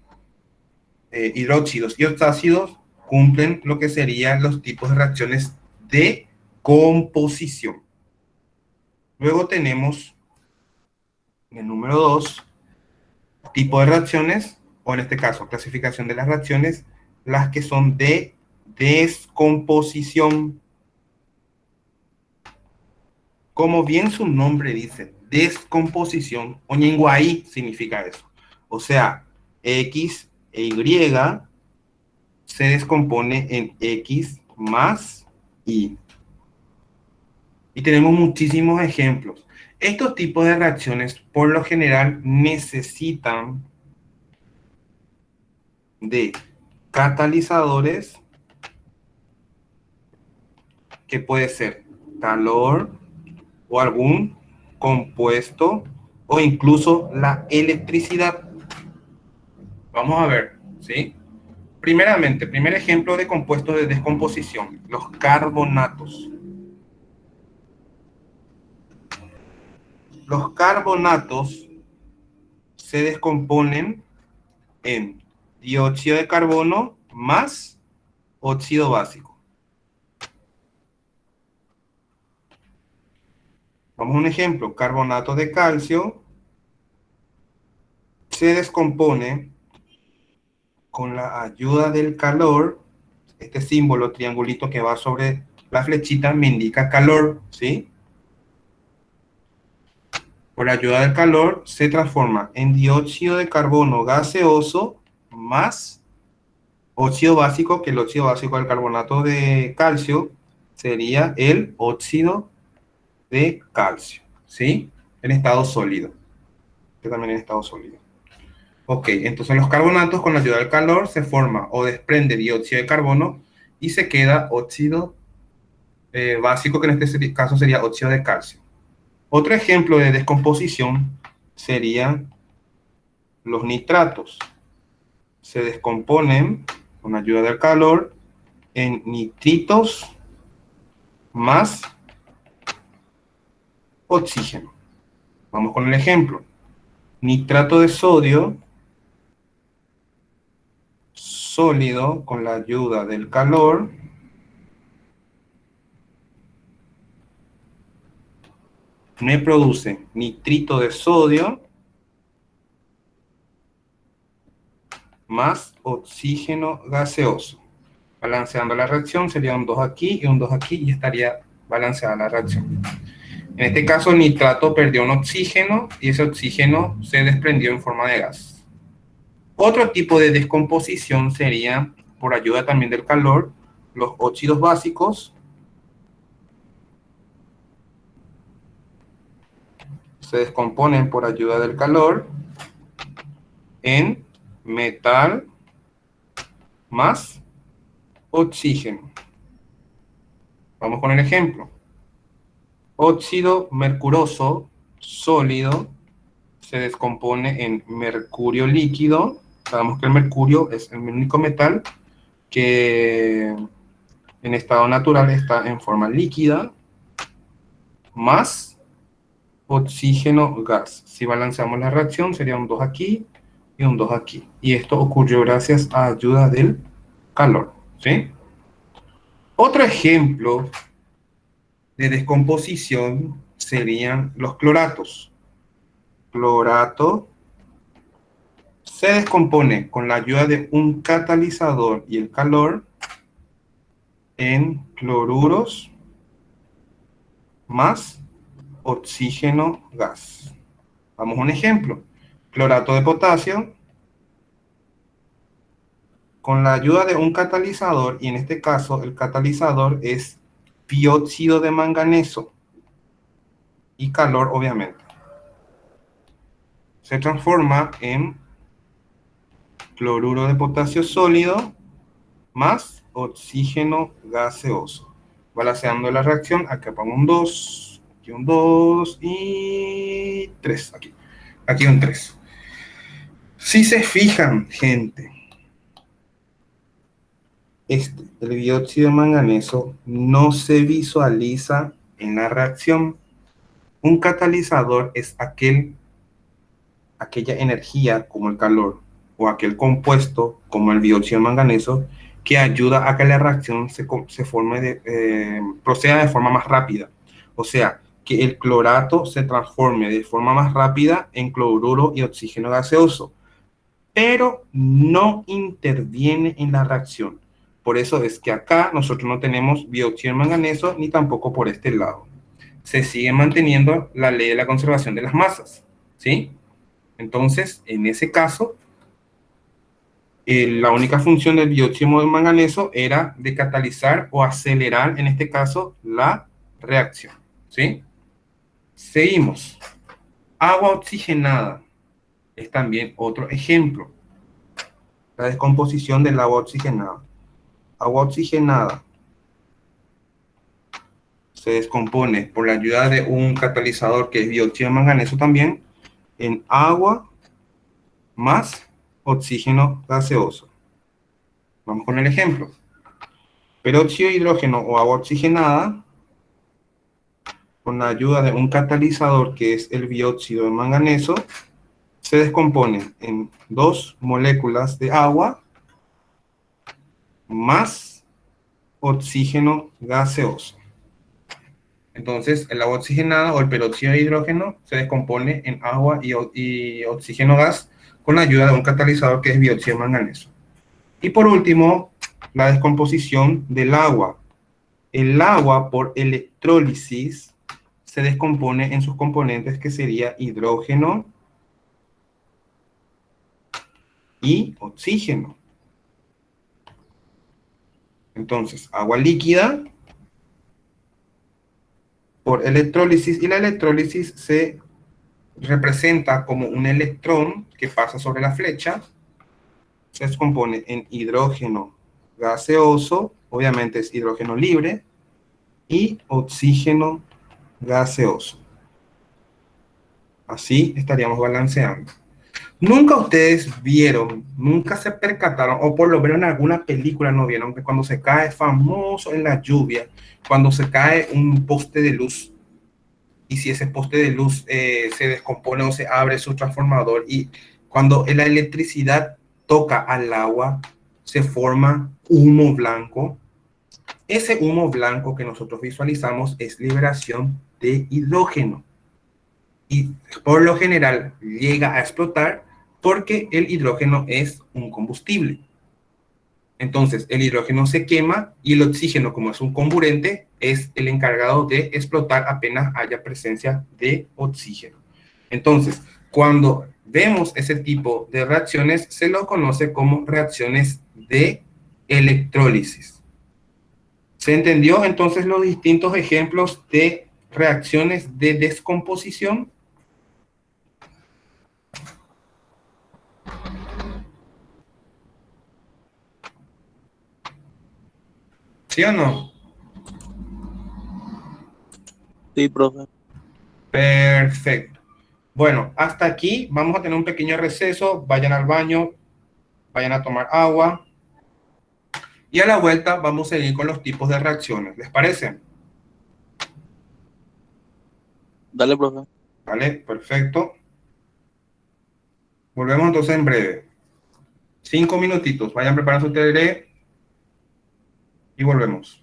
hidróxidos y oxácidos cumplen lo que serían los tipos de reacciones de composición. Luego tenemos en el número 2, tipo de reacciones, o en este caso, clasificación de las reacciones, las que son de descomposición. Como bien su nombre dice, descomposición, oñenguaí significa eso. O sea, X e Y se descompone en X más Y. Y tenemos muchísimos ejemplos. Estos tipos de reacciones, por lo general, necesitan de catalizadores, que puede ser calor o algún compuesto o incluso la electricidad. Vamos a ver, ¿sí? Primeramente, primer ejemplo de compuestos de descomposición, los carbonatos. Los carbonatos se descomponen en dióxido de carbono más óxido básico. Vamos a un ejemplo, carbonato de calcio se descompone con la ayuda del calor. Este símbolo triangulito que va sobre la flechita me indica calor, ¿sí? Por la ayuda del calor se transforma en dióxido de carbono gaseoso más óxido básico, que el óxido básico del carbonato de calcio sería el óxido de calcio, ¿sí? En estado sólido. Que también en estado sólido. Ok, entonces los carbonatos con la ayuda del calor se forma o desprende dióxido de carbono y se queda óxido básico, que en este caso sería óxido de calcio. Otro ejemplo de descomposición serían los nitratos. Se descomponen con ayuda del calor en nitritos más oxígeno. Vamos con el ejemplo. Nitrato de sodio sólido con la ayuda del calor me produce nitrito de sodio más oxígeno gaseoso. Balanceando la reacción sería un 2 aquí y un 2 aquí y estaría balanceada la reacción. En este caso el nitrato perdió un oxígeno y ese oxígeno se desprendió en forma de gas. Otro tipo de descomposición sería, por ayuda también del calor, los óxidos básicos. Se descomponen por ayuda del calor en metal más oxígeno. Vamos con el ejemplo. Óxido mercuroso sólido se descompone en mercurio líquido. Sabemos que el mercurio es el único metal que en estado natural está en forma líquida más oxígeno gas. Si balanceamos la reacción sería un 2 aquí y un 2 aquí. Y esto ocurrió gracias a ayuda del calor, ¿sí? Otro ejemplo de descomposición serían los cloratos. Clorato se descompone con la ayuda de un catalizador y el calor en cloruros más oxígeno gas. Vamos a un ejemplo. Clorato de potasio con la ayuda de un catalizador, y en este caso el catalizador es dióxido de manganeso y calor, obviamente. Se transforma en cloruro de potasio sólido más oxígeno gaseoso. Balanceando la reacción, acá pongo un 2, aquí un 2 y 3, aquí un 3. Si se fijan, gente, el dióxido de manganeso no se visualiza en la reacción. Un catalizador es aquella energía como el calor o aquel compuesto como el dióxido de manganeso que ayuda a que la reacción proceda de forma más rápida. O sea, que el clorato se transforme de forma más rápida en cloruro y oxígeno gaseoso, pero no interviene en la reacción. Por eso es que acá nosotros no tenemos dióxido de manganeso ni tampoco por este lado. Se sigue manteniendo la ley de la conservación de las masas, ¿sí? Entonces, en ese caso, la única función del dióxido de manganeso era de catalizar o acelerar, en este caso, la reacción, ¿sí? Seguimos. Agua oxigenada es también otro ejemplo. La descomposición del agua oxigenada. Agua oxigenada se descompone por la ayuda de un catalizador que es dióxido de manganeso también en agua más oxígeno gaseoso. Vamos con el ejemplo. Peróxido de hidrógeno o agua oxigenada con la ayuda de un catalizador que es el dióxido de manganeso se descompone en 2 moléculas de agua más oxígeno gaseoso. Entonces, el agua oxigenada o el peróxido de hidrógeno se descompone en agua y oxígeno gas con la ayuda de un catalizador que es dióxido de manganeso. Y por último, la descomposición del agua. El agua, por electrólisis, se descompone en sus componentes, que sería hidrógeno y oxígeno. Entonces, agua líquida por electrólisis, y la electrólisis se representa como un electrón que pasa sobre la flecha, se descompone en hidrógeno gaseoso, obviamente es hidrógeno libre, y oxígeno gaseoso. Así estaríamos balanceando. Nunca ustedes vieron, nunca se percataron, o por lo menos en alguna película no vieron, que cuando se cae famoso en la lluvia, cuando se cae un poste de luz, y si ese poste de luz se descompone o se abre su transformador, y cuando la electricidad toca al agua, se forma humo blanco. Ese humo blanco que nosotros visualizamos es liberación de hidrógeno. Y por lo general llega a explotar porque el hidrógeno es un combustible. Entonces, el hidrógeno se quema y el oxígeno, como es un comburente, es el encargado de explotar apenas haya presencia de oxígeno. Entonces, cuando vemos ese tipo de reacciones, se lo conoce como reacciones de electrólisis. ¿Se entendió entonces los distintos ejemplos de reacciones de descomposición? ¿Sí o no? Sí, profe. Perfecto. Bueno, hasta aquí vamos a tener un pequeño receso. Vayan al baño, vayan a tomar agua y a la vuelta vamos a seguir con los tipos de reacciones. ¿Les parece? Dale, profe. Vale, perfecto. Volvemos entonces en breve. 5 minutitos. Vayan preparando su tereré y volvemos.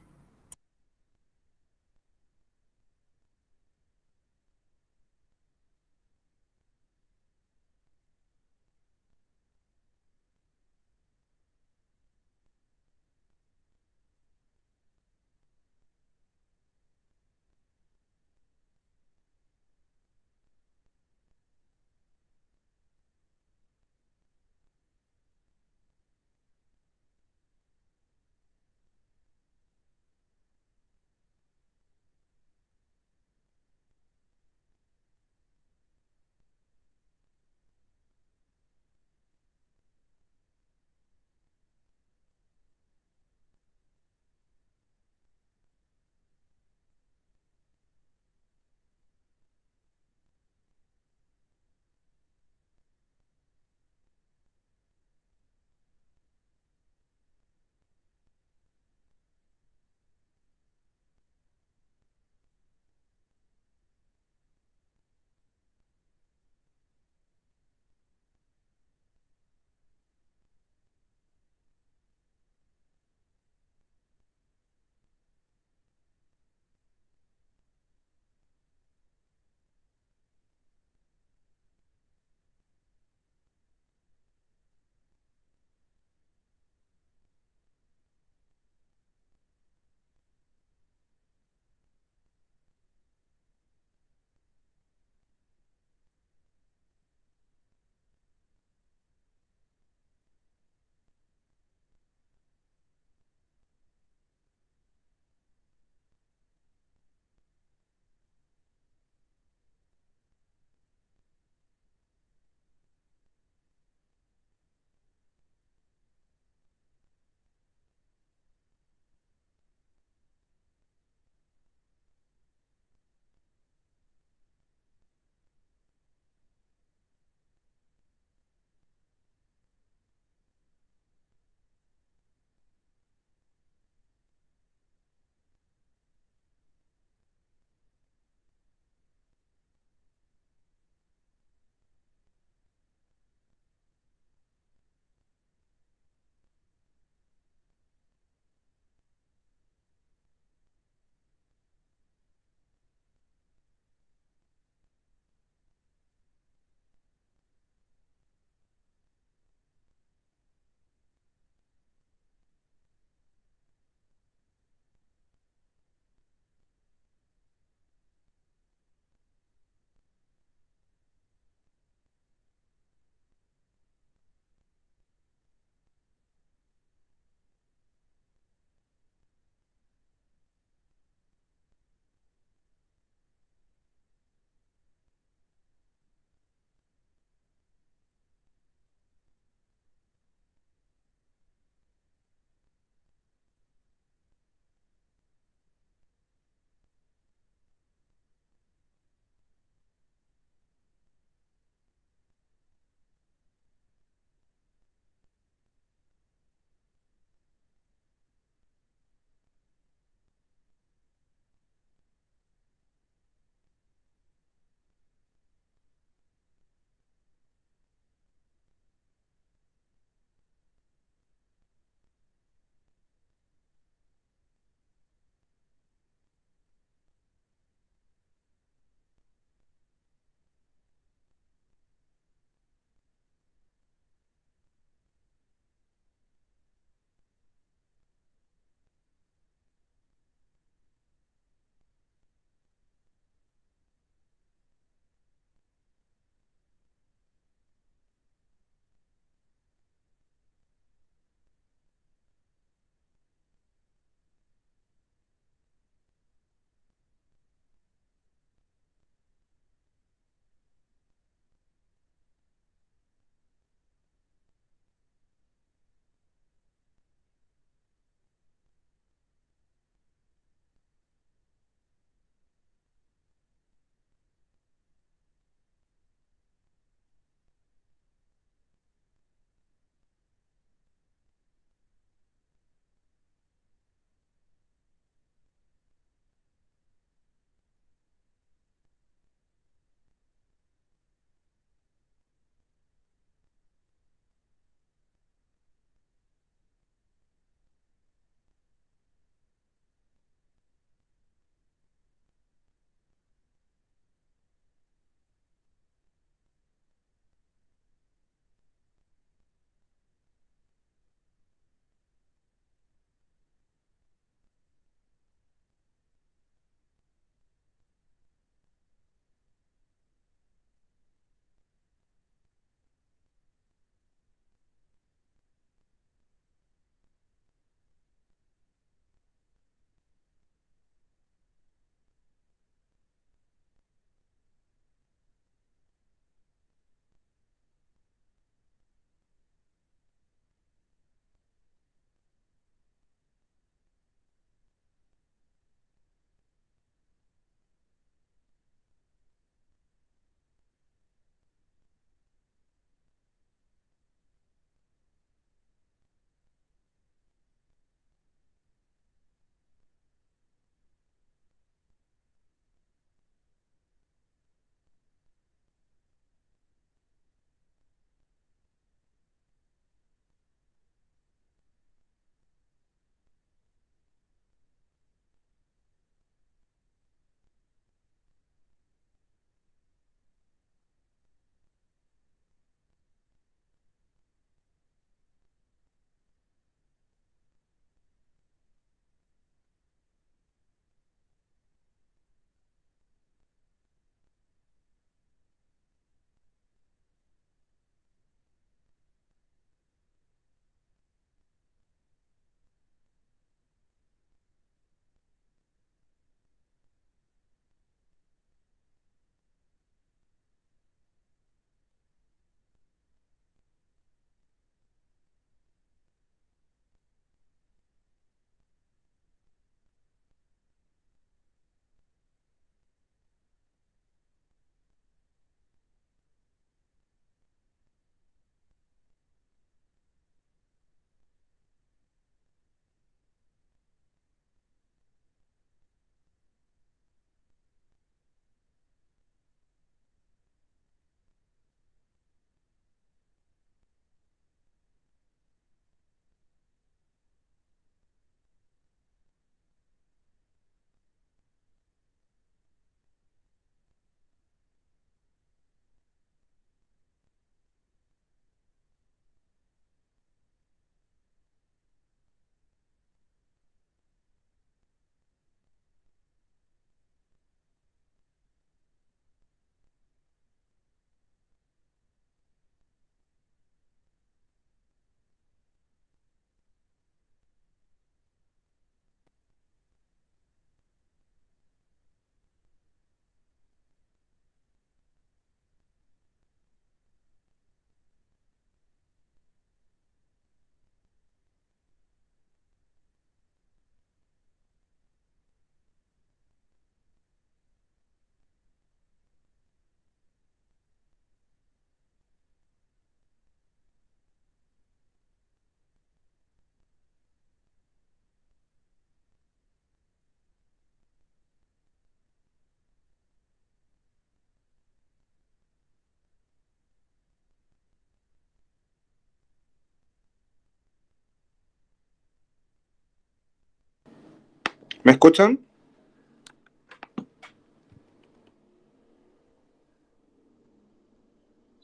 ¿Me escuchan?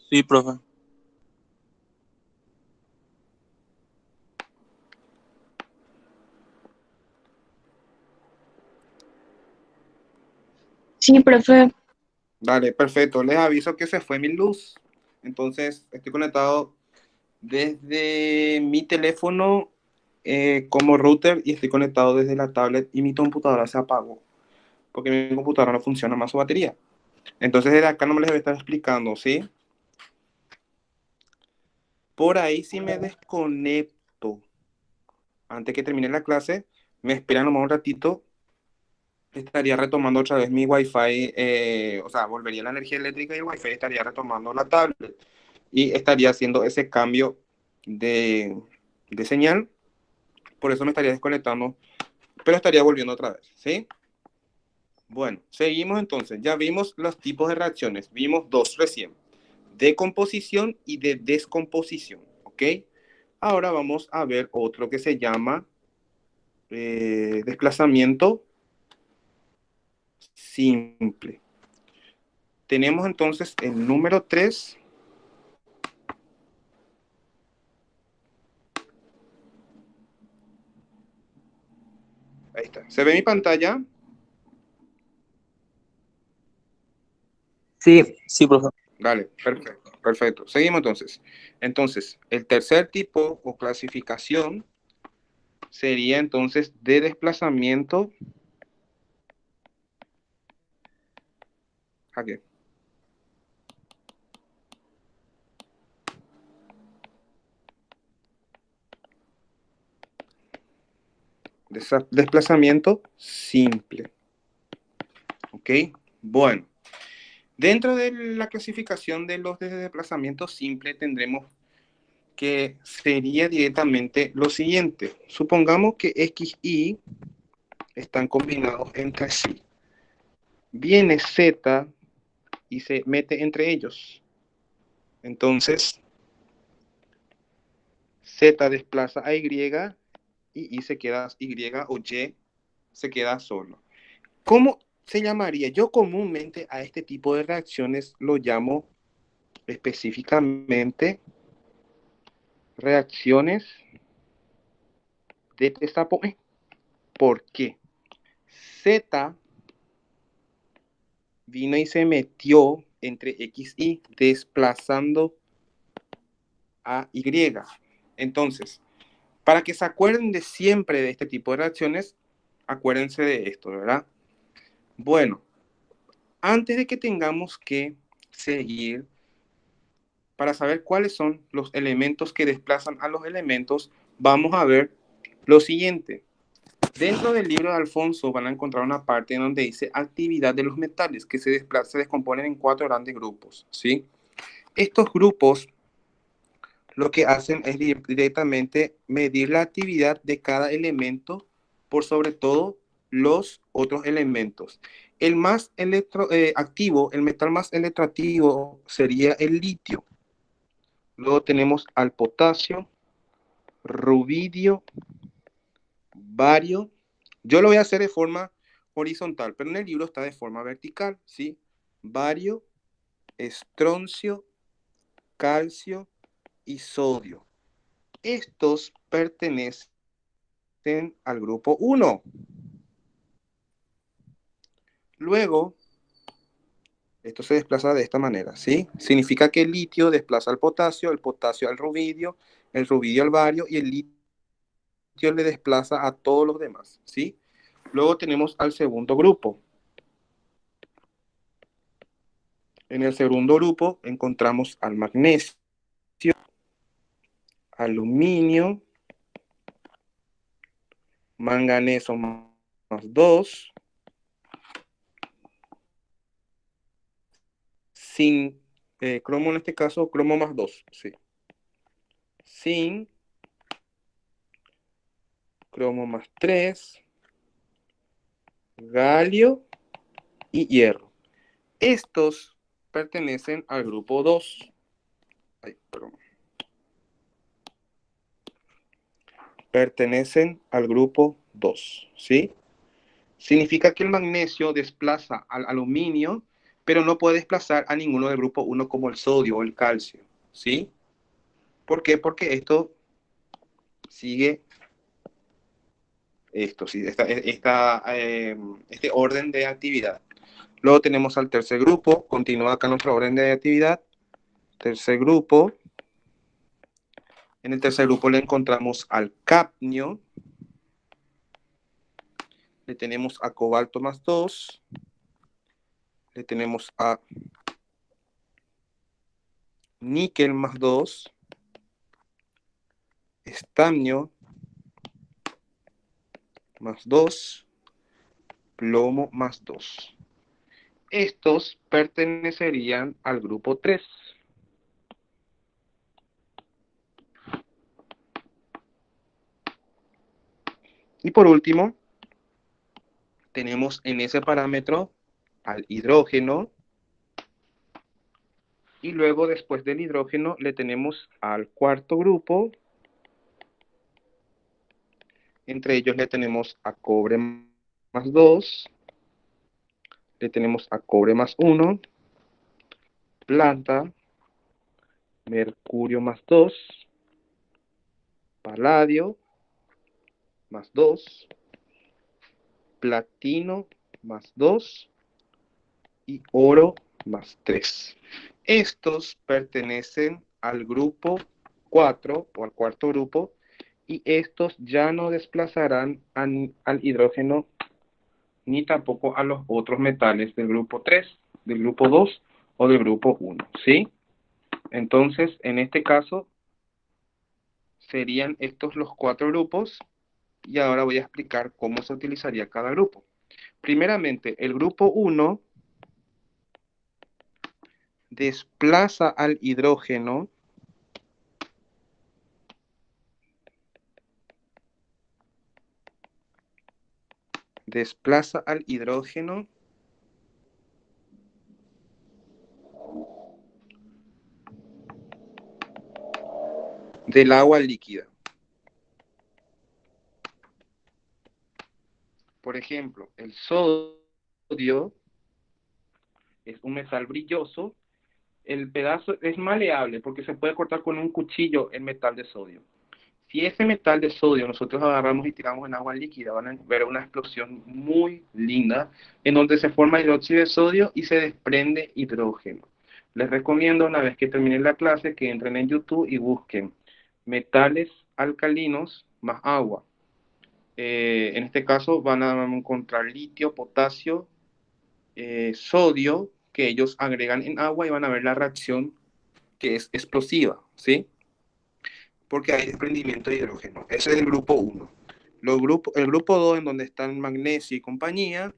Sí, profe. Sí, profe. Vale, perfecto. Les aviso que se fue mi luz. Entonces, estoy conectado desde mi teléfono como router y estoy conectado desde la tablet y mi computadora se apagó porque mi computadora no funciona más su batería. Entonces, desde acá no me les voy a estar explicando, ¿sí? Por ahí si me desconecto antes que termine la clase, me esperan nomás un ratito, estaría retomando otra vez mi Wi-Fi, o sea, volvería la energía eléctrica y el Wi-Fi estaría retomando la tablet y estaría haciendo ese cambio de, de señal, por eso me estaría desconectando, pero estaría volviendo otra vez, ¿sí? Bueno, seguimos entonces, ya vimos los tipos de reacciones, vimos dos recién, de composición y de descomposición, ¿ok? Ahora vamos a ver otro que se llama desplazamiento simple. Tenemos entonces el número 3. Ahí está. ¿Se ve mi pantalla? Sí. Sí, profe. Vale, perfecto, perfecto. Seguimos entonces. Entonces, el tercer tipo o clasificación sería entonces de desplazamiento. Aquí. Desplazamiento simple. ¿Ok? Bueno, dentro de la clasificación de los de desplazamiento simple tendremos que sería directamente lo siguiente. Supongamos que X, Y están combinados entre sí. Viene Z y se mete entre ellos. Entonces, Z desplaza a y se queda Y o Y se queda solo. ¿Cómo se llamaría? Yo comúnmente a este tipo de reacciones lo llamo específicamente reacciones de desapoe. ¿Por qué? Z vino y se metió entre X y desplazando a Y. Entonces, para que se acuerden de siempre de este tipo de reacciones, acuérdense de esto, ¿verdad? Bueno, antes de que tengamos que seguir para saber cuáles son los elementos que desplazan a los elementos, vamos a ver lo siguiente. Dentro del libro de Alfonso van a encontrar una parte en donde dice actividad de los metales, que se descomponen en 4 grandes grupos, ¿sí? Estos grupos lo que hacen es directamente medir la actividad de cada elemento por sobre todo los otros elementos. El más activo, el metal más electroactivo sería el litio. Luego tenemos al potasio, rubidio, bario. Yo lo voy a hacer de forma horizontal, pero en el libro está de forma vertical, ¿sí? Bario, estroncio, calcio y sodio. Estos pertenecen al grupo 1. Luego, esto se desplaza de esta manera, ¿sí? Significa que el litio desplaza al potasio al rubidio, el rubidio al bario y el litio le desplaza a todos los demás, ¿sí? Luego tenemos al segundo grupo. En el segundo grupo encontramos al magnesio, aluminio, manganeso más 2, sin cromo en este caso, cromo más 2, sí. Zinc, cromo más 3, galio y hierro. Estos pertenecen al grupo 2. Ay, perdón. Pertenecen al grupo 2, ¿sí? Significa que el magnesio desplaza al aluminio, pero no puede desplazar a ninguno del grupo 1 como el sodio o el calcio, ¿sí? ¿Por qué? Porque esto sigue sí, este orden de actividad. Luego tenemos al tercer grupo, continúa acá nuestro orden de actividad. Tercer grupo. En el tercer grupo le encontramos al cadmio. Le tenemos a cobalto más 2. Le tenemos a níquel más 2. Estaño más 2. Plomo más 2. Estos pertenecerían al grupo 3. Y por último, tenemos en ese parámetro al hidrógeno. Y luego, después del hidrógeno, le tenemos al cuarto grupo. Entre ellos le tenemos a cobre más 2. Le tenemos a cobre más 1. Plata. Mercurio más 2. Paladio más 2. Platino más 2. Y oro más 3. Estos pertenecen al grupo 4 o al cuarto grupo, y estos ya no desplazarán al hidrógeno ni tampoco a los otros metales del grupo 3, del grupo 2 o del grupo 1, ¿sí? Entonces, en este caso, serían estos los 4 grupos, y ahora voy a explicar cómo se utilizaría cada grupo. Primeramente, el grupo 1 desplaza al hidrógeno del agua líquida. Por ejemplo, el sodio es un metal brilloso. El pedazo es maleable porque se puede cortar con un cuchillo el metal de sodio. Si ese metal de sodio nosotros agarramos y tiramos en agua líquida, van a ver una explosión muy linda en donde se forma hidróxido de sodio y se desprende hidrógeno. Les recomiendo, una vez que terminen la clase, que entren en YouTube y busquen metales alcalinos más agua. En este caso van a encontrar litio, potasio, sodio, que ellos agregan en agua, y van a ver la reacción, que es explosiva, ¿sí? Porque hay desprendimiento de hidrógeno. Ese es el grupo 1. El grupo 2, en donde están magnesio y compañía,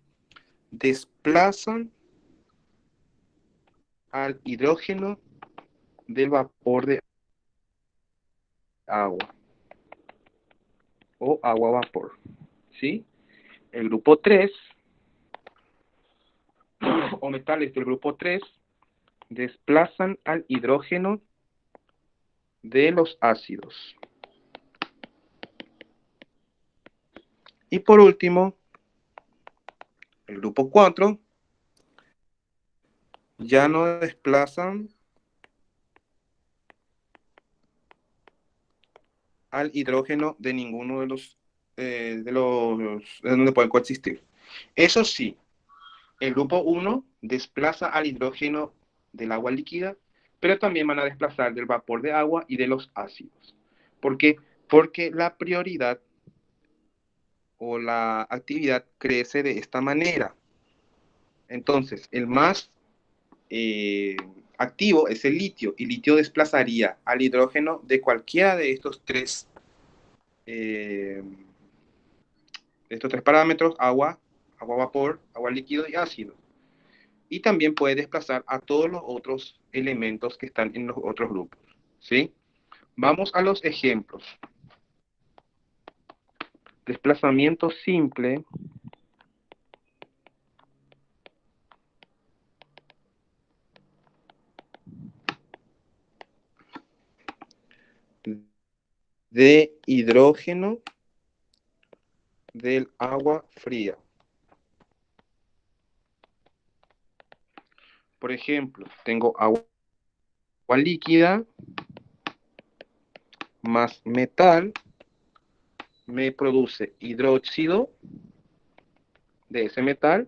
desplazan al hidrógeno del vapor de agua o agua-vapor, ¿sí? El grupo 3, o metales del grupo 3, desplazan al hidrógeno de los ácidos. Y por último, el grupo 4 ya no desplazan al hidrógeno de ninguno de donde pueden coexistir. Eso sí, el grupo 1 desplaza al hidrógeno del agua líquida, pero también van a desplazar del vapor de agua y de los ácidos. ¿Por qué? Porque la prioridad o la actividad crece de esta manera. Entonces, el más activo es el litio, y litio desplazaría al hidrógeno de cualquiera de estos tres parámetros: agua, agua-vapor, agua líquido y ácido. Y también puede desplazar a todos los otros elementos que están en los otros grupos, ¿sí? Vamos a los ejemplos. Desplazamiento simple de hidrógeno del agua fría. Por ejemplo, tengo agua líquida más metal, me produce hidróxido de ese metal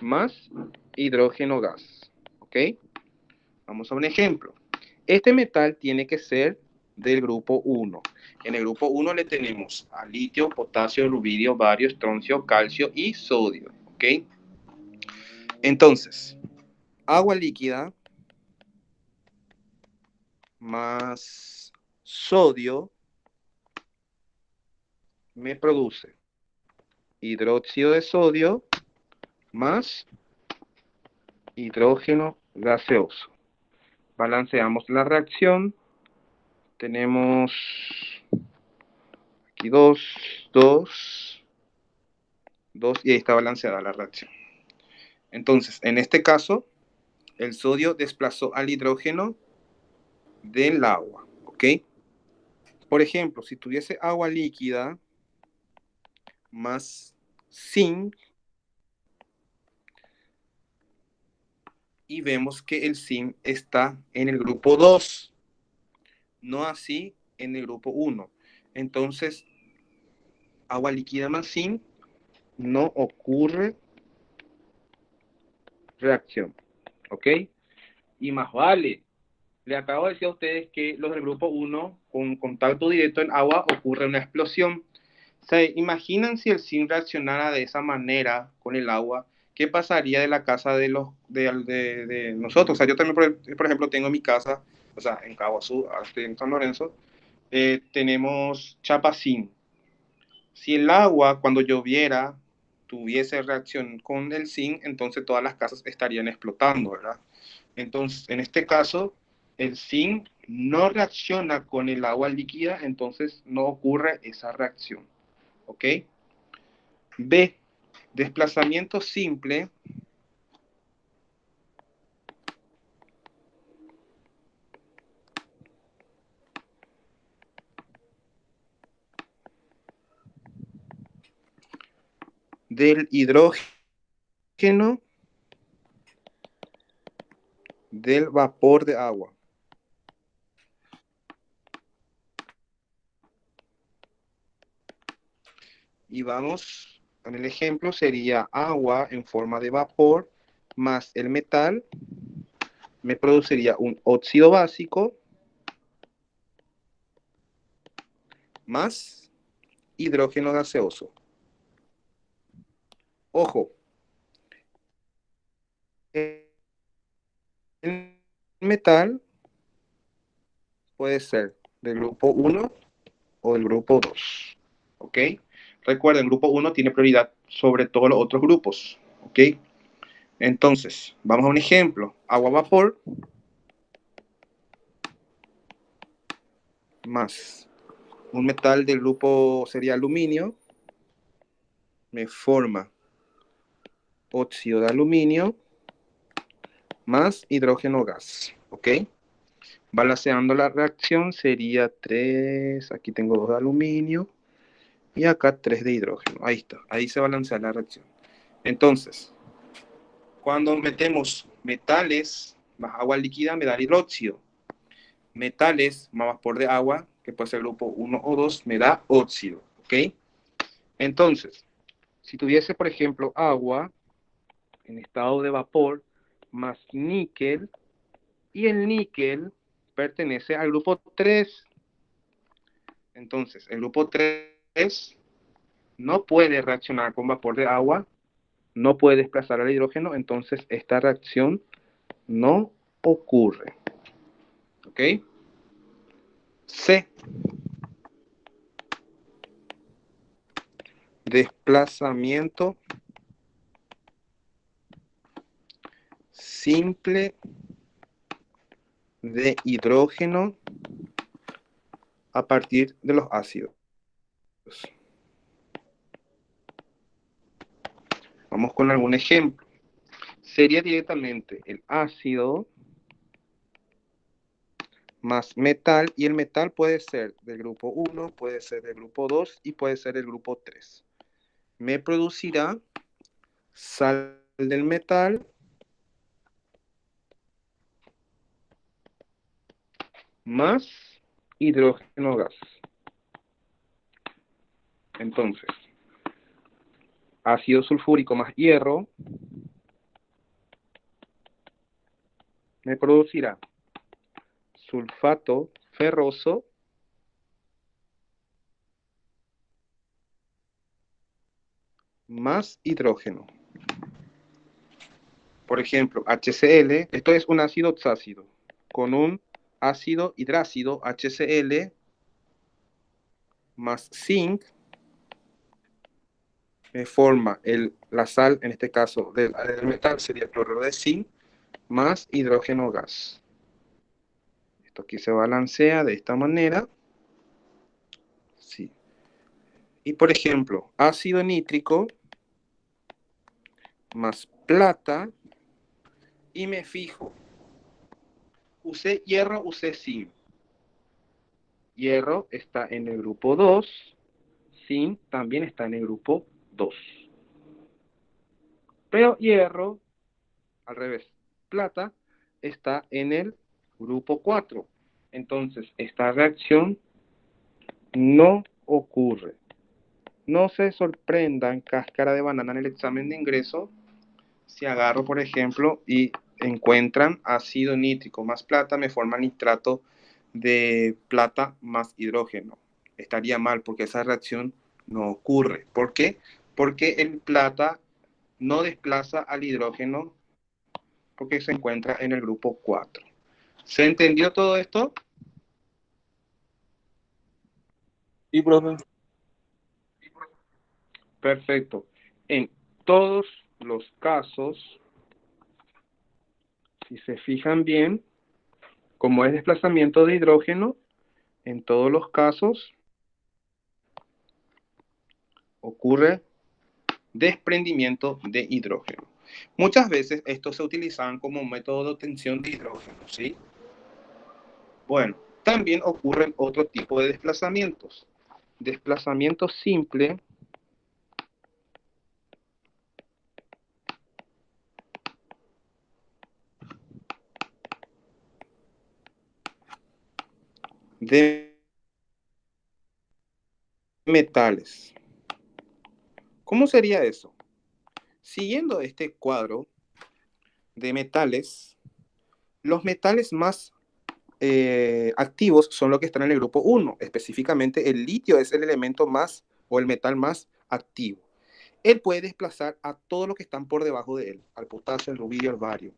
más hidrógeno gas. ¿Ok? Vamos a un ejemplo. Este metal tiene que ser del grupo 1. En el grupo 1 le tenemos a litio, potasio, rubidio, bario, estroncio, calcio y sodio. ¿Ok? Entonces, agua líquida más sodio me produce hidróxido de sodio más hidrógeno gaseoso. Balanceamos la reacción. Tenemos aquí 2 y ahí está balanceada la reacción. Entonces, en este caso, el sodio desplazó al hidrógeno del agua. ¿Ok? Por ejemplo, si tuviese agua líquida más zinc, y vemos que el zinc está en el grupo 2, no así en el grupo 1. Entonces, agua líquida más zinc no ocurre reacción. ¿Ok? Y más vale. Le acabo de decir a ustedes que los del grupo 1, con contacto directo en agua, ocurre una explosión. ¿Se imaginan si el zinc reaccionara de esa manera con el agua? ¿Qué pasaría de la casa de nosotros? O sea, yo también, por ejemplo, tengo mi casa, o sea, en Caguazú, ahora estoy en San Lorenzo, tenemos chapacín. Si el agua, cuando lloviera, tuviese reacción con el zinc, entonces todas las casas estarían explotando, ¿verdad? Entonces, en este caso, el zinc no reacciona con el agua líquida, entonces no ocurre esa reacción. ¿Ok? B. Desplazamiento simple del hidrógeno del vapor de agua. Y vamos, en el ejemplo sería agua en forma de vapor más el metal, me produciría un óxido básico más hidrógeno gaseoso. Ojo, el metal puede ser del grupo 1 o del grupo 2. ¿Ok? Recuerden, el grupo 1 tiene prioridad sobre todos los otros grupos. ¿Ok? Entonces, vamos a un ejemplo. Agua vapor más un metal del grupo sería aluminio, me forma óxido de aluminio más hidrógeno gas. ¿Ok? Balanceando la reacción sería 3, aquí tengo 2 de aluminio y acá 3 de hidrógeno. Ahí está, ahí se balancea la reacción. Entonces, cuando metemos metales más agua líquida me da hidróxido. Metales más vapor de agua, que puede ser grupo 1 o 2, me da óxido. ¿Ok? Entonces, si tuviese, por ejemplo, agua en estado de vapor más níquel, y el níquel pertenece al grupo 3. Entonces, el grupo 3 no puede reaccionar con vapor de agua, no puede desplazar al hidrógeno, entonces esta reacción no ocurre. ¿Ok? C. Desplazamiento simple de hidrógeno a partir de los ácidos. Vamos con algún ejemplo. Sería directamente el ácido más metal, y el metal puede ser del grupo 1, puede ser del grupo 2 y puede ser del grupo 3. Me producirá sal del metal más hidrógeno gas. Entonces, ácido sulfúrico más hierro me producirá sulfato ferroso más hidrógeno. Por ejemplo, HCl, esto es un ácido oxácido, con un ácido hidrácido HCl más zinc, me forma la sal, en este caso del metal sería cloruro de zinc, más hidrógeno gas. Esto aquí se balancea de esta manera. Sí. Y por ejemplo, ácido nítrico más plata, y me fijo, usé hierro, usé zinc. Hierro está en el grupo 2, zinc también está en el grupo 2. Pero hierro, al revés, plata, está en el grupo 4. Entonces, esta reacción no ocurre. No se sorprendan, cáscara de banana, en el examen de ingreso, si agarro, por ejemplo, y encuentran ácido nítrico más plata, me forma nitrato de plata más hidrógeno. Estaría mal porque esa reacción no ocurre. ¿Por qué? Porque el plata no desplaza al hidrógeno porque se encuentra en el grupo 4. ¿Se entendió todo esto? Sí, profe. Perfecto. En todos los casos, si se fijan bien, como es desplazamiento de hidrógeno, en todos los casos ocurre desprendimiento de hidrógeno. Muchas veces estos se utilizaban como método de obtención de hidrógeno, ¿sí? Bueno, también ocurren otro tipo de desplazamientos. Desplazamiento simple de metales. ¿Cómo sería eso? Siguiendo este cuadro de metales, los metales más activos son los que están en el grupo 1. Específicamente, el litio es el elemento más o el metal más activo. Él puede desplazar a todos los que están por debajo de él, al potasio, al rubidio, al bario.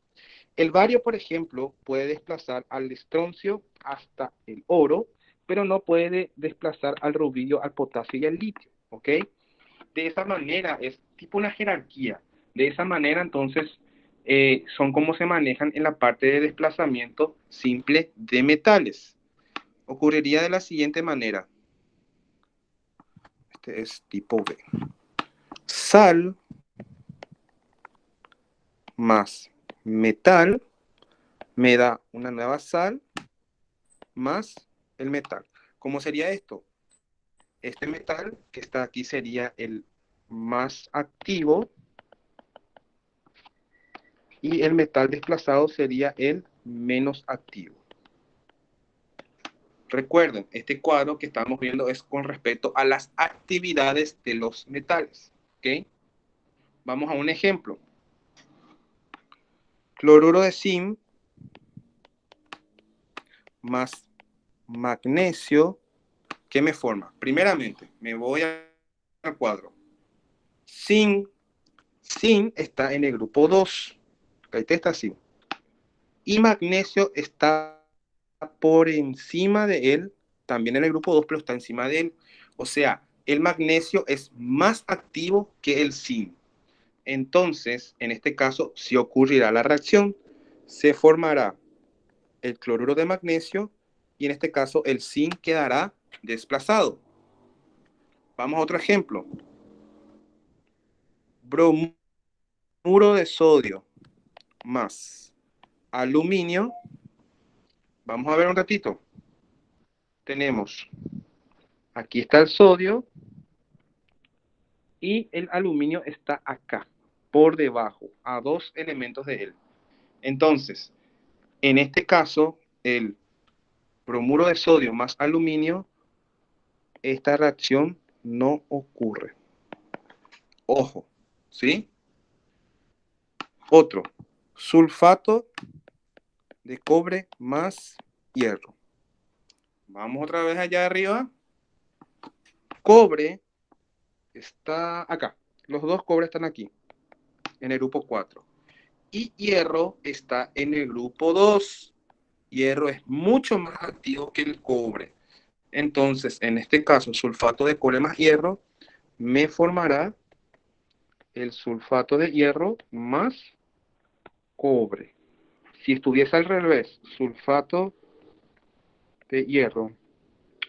El bario, por ejemplo, puede desplazar al estroncio hasta el oro, pero no puede desplazar al rubidio, al potasio y al litio, ¿ok? De esa manera es tipo una jerarquía. De esa manera, entonces, son como se manejan en la parte de desplazamiento simple de metales. Ocurriría de la siguiente manera. Este es tipo B. Sal más metal me da una nueva sal más el metal. ¿Cómo sería esto? Este metal que está aquí sería el más activo y el metal desplazado sería el menos activo. Recuerden, este cuadro que estamos viendo es con respecto a las actividades de los metales. ¿Ok? Vamos a un ejemplo. Cloruro de zinc más magnesio, ¿qué me forma? Primeramente, me voy al cuadro. Zinc está en el grupo 2. Ahí está zinc. Y magnesio está por encima de él, también en el grupo 2, pero está encima de él. O sea, el magnesio es más activo que el zinc. Entonces, en este caso, si ocurrirá la reacción, se formará el cloruro de magnesio y en este caso el zinc quedará desplazado. Vamos a otro ejemplo. Bromuro de sodio más aluminio. Vamos a ver un ratito. Tenemos, aquí está el sodio y el aluminio está acá, por debajo, a 2 elementos de él. Entonces, en este caso, el bromuro de sodio más aluminio, esta reacción no ocurre. Ojo, ¿sí? Otro, sulfato de cobre más hierro. Vamos otra vez allá arriba. Cobre está acá. Los dos cobres están aquí, en el grupo 4. Y hierro está en el grupo 2. Hierro es mucho más activo que el cobre. Entonces, en este caso, sulfato de cobre más hierro me formará el sulfato de hierro más cobre. Si estuviese al revés, sulfato de hierro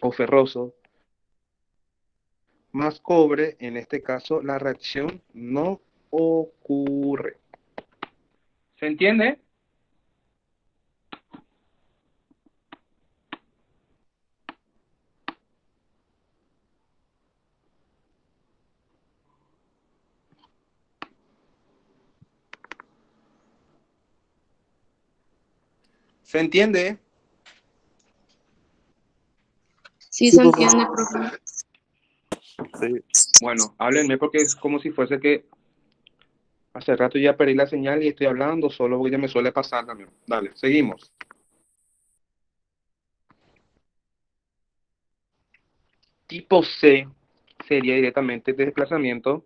o ferroso más cobre, en este caso la reacción no ocurre. ¿Se entiende? ¿Se entiende? Sí, se entiende, profe. Sí. Bueno, háblenme porque es como si fuese que hace rato ya perdí la señal y estoy hablando solo porque ya me suele pasar también. Dale, seguimos. Tipo C sería directamente desplazamiento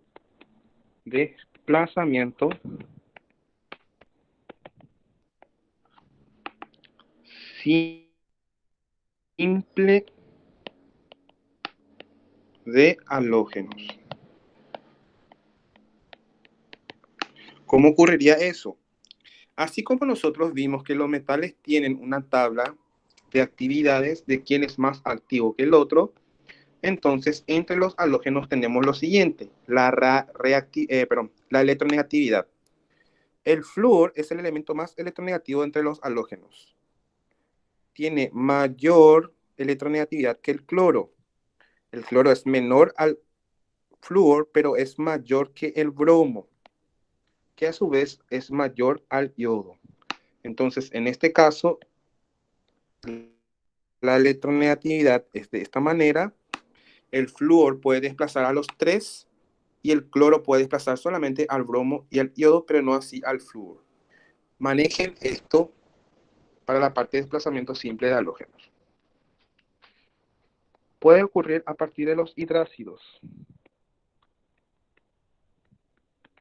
simple de halógenos. ¿Cómo ocurriría eso? Así como nosotros vimos que los metales tienen una tabla de actividades de quién es más activo que el otro, entonces entre los halógenos tenemos lo siguiente, la electronegatividad. El flúor es el elemento más electronegativo entre los halógenos. Tiene mayor electronegatividad que el cloro. El cloro es menor al flúor, pero es mayor que el bromo, que a su vez es mayor al yodo. Entonces, en este caso, la electronegatividad es de esta manera. El flúor puede desplazar a los tres y el cloro puede desplazar solamente al bromo y al yodo, pero no así al flúor. Manejen esto para la parte de desplazamiento simple de halógenos. Puede ocurrir a partir de los hidrácidos.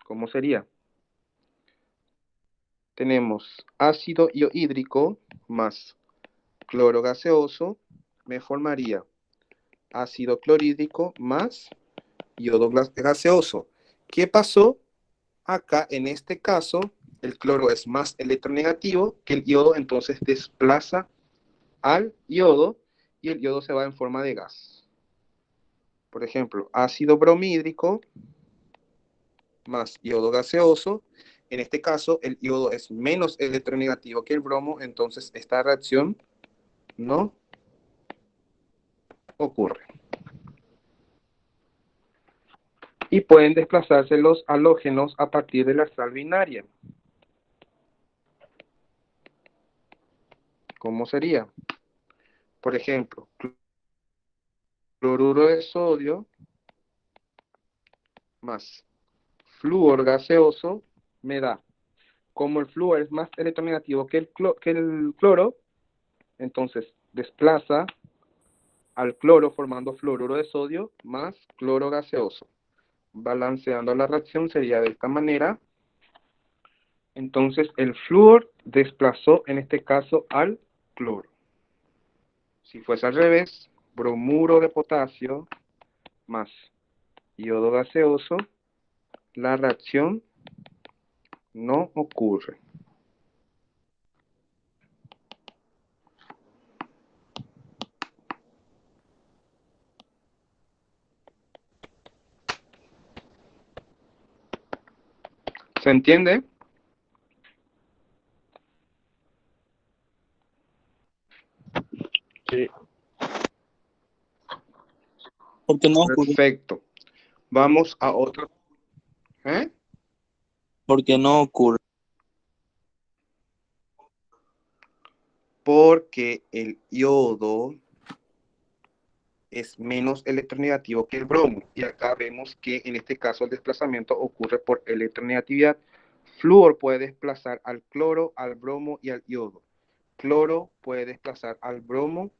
¿Cómo sería? Tenemos ácido hidróxico más cloro gaseoso, me formaría ácido clorhídrico más yodo gaseoso. ¿Qué pasó? Acá, en este caso, el cloro es más electronegativo que el yodo, entonces desplaza al yodo y el yodo se va en forma de gas. Por ejemplo, ácido bromhídrico más yodo gaseoso. En este caso, el yodo es menos electronegativo que el bromo, entonces esta reacción no ocurre. Y pueden desplazarse los halógenos a partir de la sal binaria. ¿Cómo sería? Por ejemplo, cloruro de sodio más flúor gaseoso me da, como el flúor es más electronegativo que el cloro, entonces desplaza al cloro formando fluoruro de sodio más cloro gaseoso. Balanceando la reacción sería de esta manera. Entonces el flúor desplazó en este caso al cloro. Si fuese al revés, bromuro de potasio más yodo gaseoso, la reacción no ocurre. ¿Se entiende? Sí. ¿Por qué no ocurre? Perfecto. Vamos a otro. ¿Eh? ¿Por qué no ocurre? Porque el yodo es menos electronegativo que el bromo. Y acá vemos que en este caso el desplazamiento ocurre por electronegatividad. Flúor puede desplazar al cloro, al bromo y al yodo. Cloro puede desplazar al bromo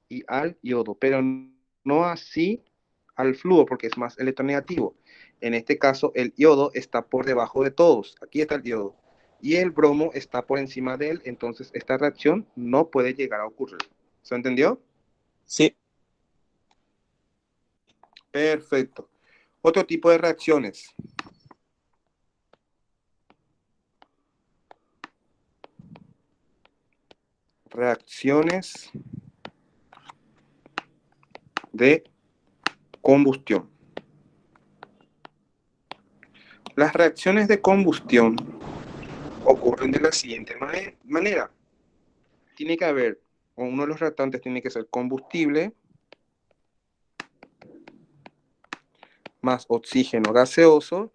y al yodo, pero no así al flúor porque es más electronegativo. En este caso el yodo está por debajo de todos. Aquí está el yodo. Y el bromo está por encima de él, entonces esta reacción no puede llegar a ocurrir. ¿Se entendió? Sí. Perfecto. Otro tipo de reacciones. Reacciones de combustión. Las reacciones de combustión ocurren de la siguiente manera. Tiene que haber, o uno de los reactantes tiene que ser combustible más oxígeno gaseoso,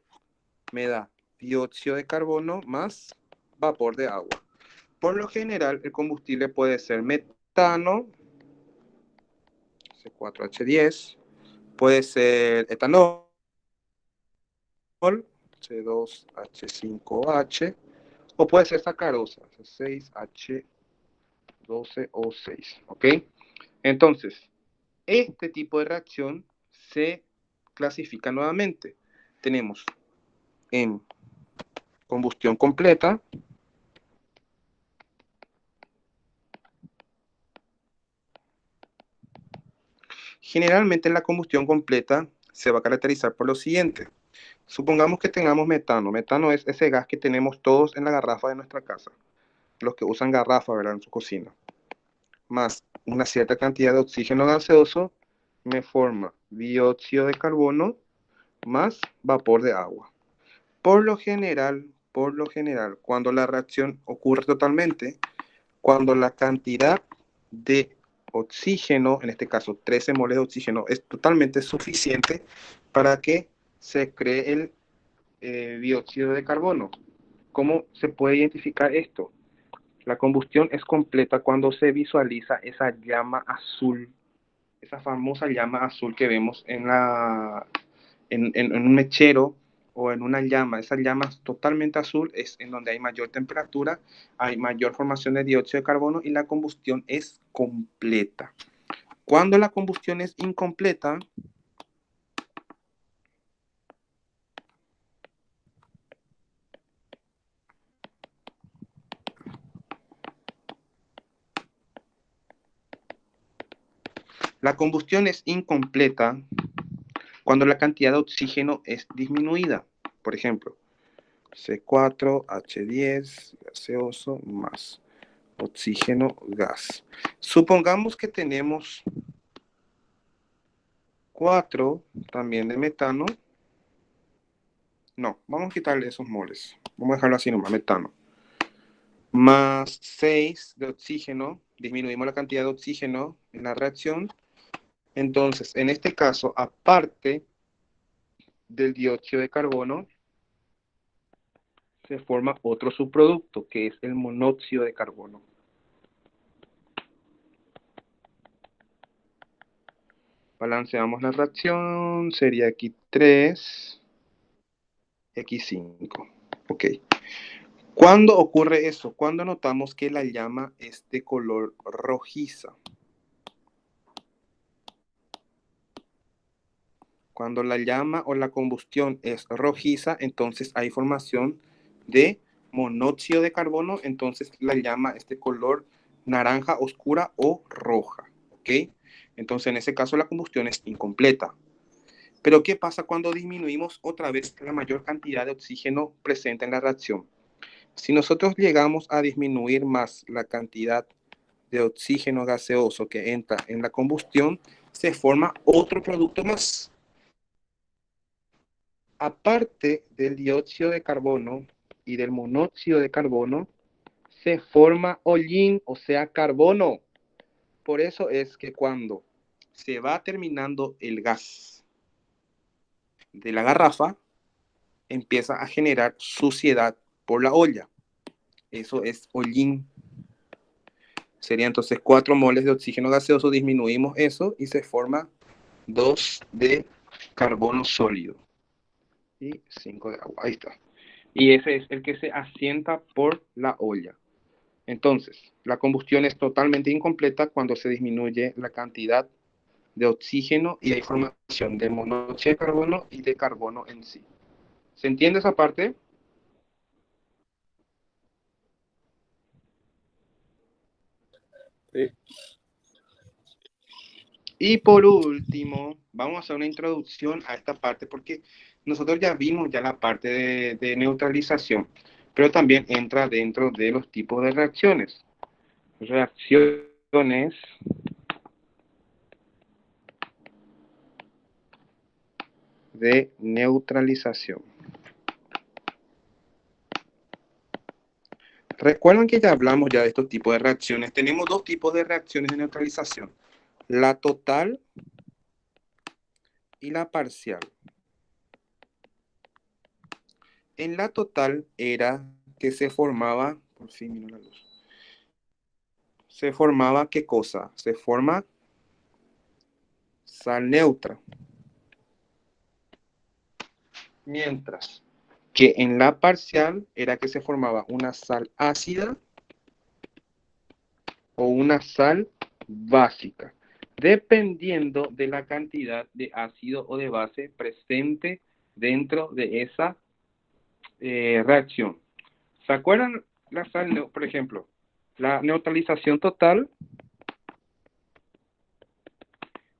me da dióxido de carbono más vapor de agua. Por lo general, el combustible puede ser metano, C4H10, puede ser etanol, C2H5OH, o puede ser sacarosa, C6H12O6, ¿ok? Entonces, este tipo de reacción se clasifica nuevamente. Tenemos en combustión completa, generalmente la combustión completa se va a caracterizar por lo siguiente. Supongamos que tengamos metano. Metano es ese gas que tenemos todos en la garrafa de nuestra casa. Los que usan garrafa, ¿verdad? En su cocina. Más una cierta cantidad de oxígeno gaseoso me forma dióxido de carbono más vapor de agua. Por lo general, cuando la reacción ocurre totalmente, cuando la cantidad de oxígeno, en este caso 13 moles de oxígeno, es totalmente suficiente para que se cree el dióxido de carbono. ¿Cómo se puede identificar esto? La combustión es completa cuando se visualiza esa llama azul, esa famosa llama azul que vemos en un mechero o en una llama. Esa llama totalmente azul es en donde hay mayor temperatura, hay mayor formación de dióxido de carbono y la combustión es completa. Cuando la combustión es incompleta, cuando la cantidad de oxígeno es disminuida. Por ejemplo, C4H10 gaseoso más oxígeno gas. Supongamos que tenemos 4 también de metano. No, vamos a quitarle esos moles. Vamos a dejarlo así nomás, metano. Más 6 de oxígeno. Disminuimos la cantidad de oxígeno en la reacción. Entonces, en este caso, aparte del dióxido de carbono, se forma otro subproducto, que es el monóxido de carbono. Balanceamos la reacción, sería aquí 3, X5. Ok. ¿Cuándo ocurre eso? Cuando notamos que la llama es de color rojiza. Cuando la llama o la combustión es rojiza, entonces hay formación de monóxido de carbono, entonces la llama es de color naranja oscura o roja, ¿ok? Entonces en ese caso la combustión es incompleta. Pero ¿qué pasa cuando disminuimos otra vez la mayor cantidad de oxígeno presente en la reacción? Si nosotros llegamos a disminuir más la cantidad de oxígeno gaseoso que entra en la combustión, se forma otro producto más. Aparte del dióxido de carbono y del monóxido de carbono, se forma hollín, o sea, carbono. Por eso es que cuando se va terminando el gas de la garrafa, empieza a generar suciedad por la olla. Eso es hollín. Sería entonces 4 moles de oxígeno gaseoso, disminuimos eso y se forma 2 de carbono sólido y 5 de agua. Ahí está. Y ese es el que se asienta por la olla. Entonces, la combustión es totalmente incompleta cuando se disminuye la cantidad de oxígeno y hay formación de monóxido de carbono y de carbono en sí. ¿Se entiende esa parte? Sí. Y por último, vamos a hacer una introducción a esta parte porque nosotros ya vimos ya la parte de neutralización, pero también entra dentro de los tipos de reacciones. Reacciones de neutralización. Recuerden que ya hablamos ya de estos tipos de reacciones. Tenemos dos tipos de reacciones de neutralización. La total y la parcial. En la total era que se formaba, por fin vino la luz. Se formaba, ¿qué cosa? Se forma sal neutra. Mientras que en la parcial era que se formaba una sal ácida o una sal básica, dependiendo de la cantidad de ácido o de base presente dentro de esa reacción. ¿Se acuerdan la sal, por ejemplo, la neutralización total?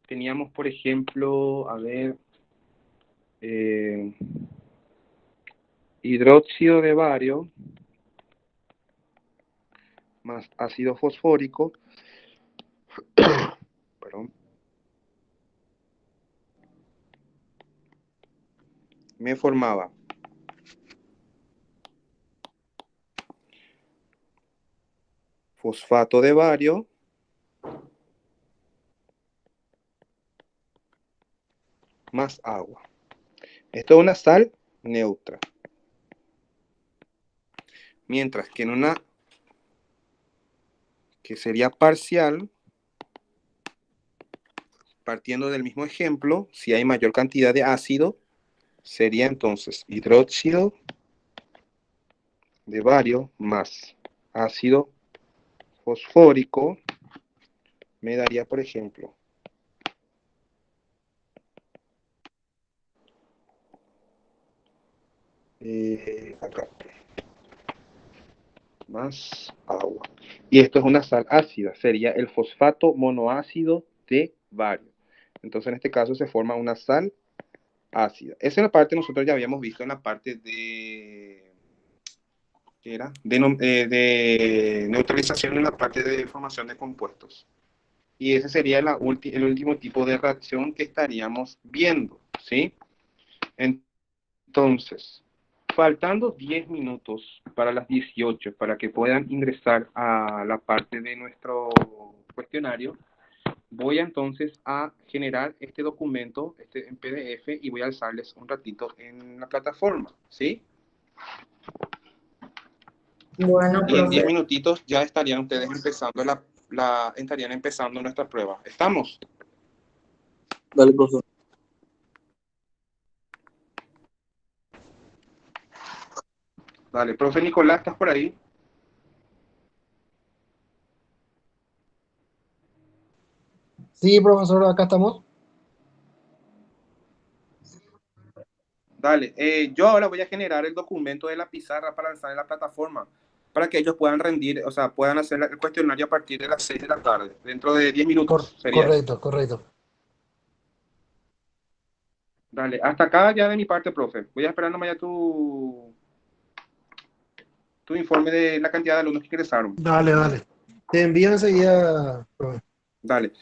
Teníamos, por ejemplo, a ver, hidróxido de bario más ácido fosfórico, perdón, me formaba fosfato de bario más agua. Esto es una sal neutra. Mientras que en una que sería parcial, partiendo del mismo ejemplo, si hay mayor cantidad de ácido, sería entonces hidróxido de bario más ácido fosfórico, me daría, por ejemplo, acá, más agua. Y esto es una sal ácida, sería el fosfato monoácido de bario. Entonces en este caso se forma una sal ácida. Esa es la parte que nosotros ya habíamos visto en la parte de, ¿qué era? De neutralización, en la parte de formación de compuestos. Y ese sería el último tipo de reacción que estaríamos viendo, ¿sí? Entonces, faltando 10 minutos para las 18, para que puedan ingresar a la parte de nuestro cuestionario, voy entonces a generar este documento en PDF y voy a alzarles un ratito en la plataforma, ¿sí? Bueno, Y en 10 profe. minutitos ya estarían ustedes empezando estarían empezando nuestra prueba. ¿Estamos? Dale, profe. Dale, profe Nicolás, ¿estás por ahí? Sí, profesor, acá estamos. Dale, yo ahora voy a generar el documento de la pizarra para lanzar en la plataforma, para que ellos puedan rendir, o sea, puedan hacer el cuestionario a partir de las 6 de la tarde, dentro de 10 minutos sería eso. Correcto, correcto. Dale, hasta acá ya de mi parte, profe. Voy a esperar nomás ya tu informe de la cantidad de alumnos que ingresaron. Dale, dale. Te envío enseguida, profe. Dale.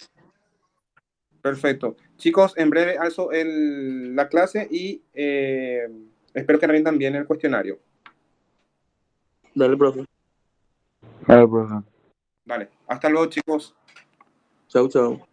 Perfecto. Chicos, en breve alzo la clase y espero que rindan bien el cuestionario. Dale, profe. Claro, profe. Vale, hasta luego, chicos. Chau, chau.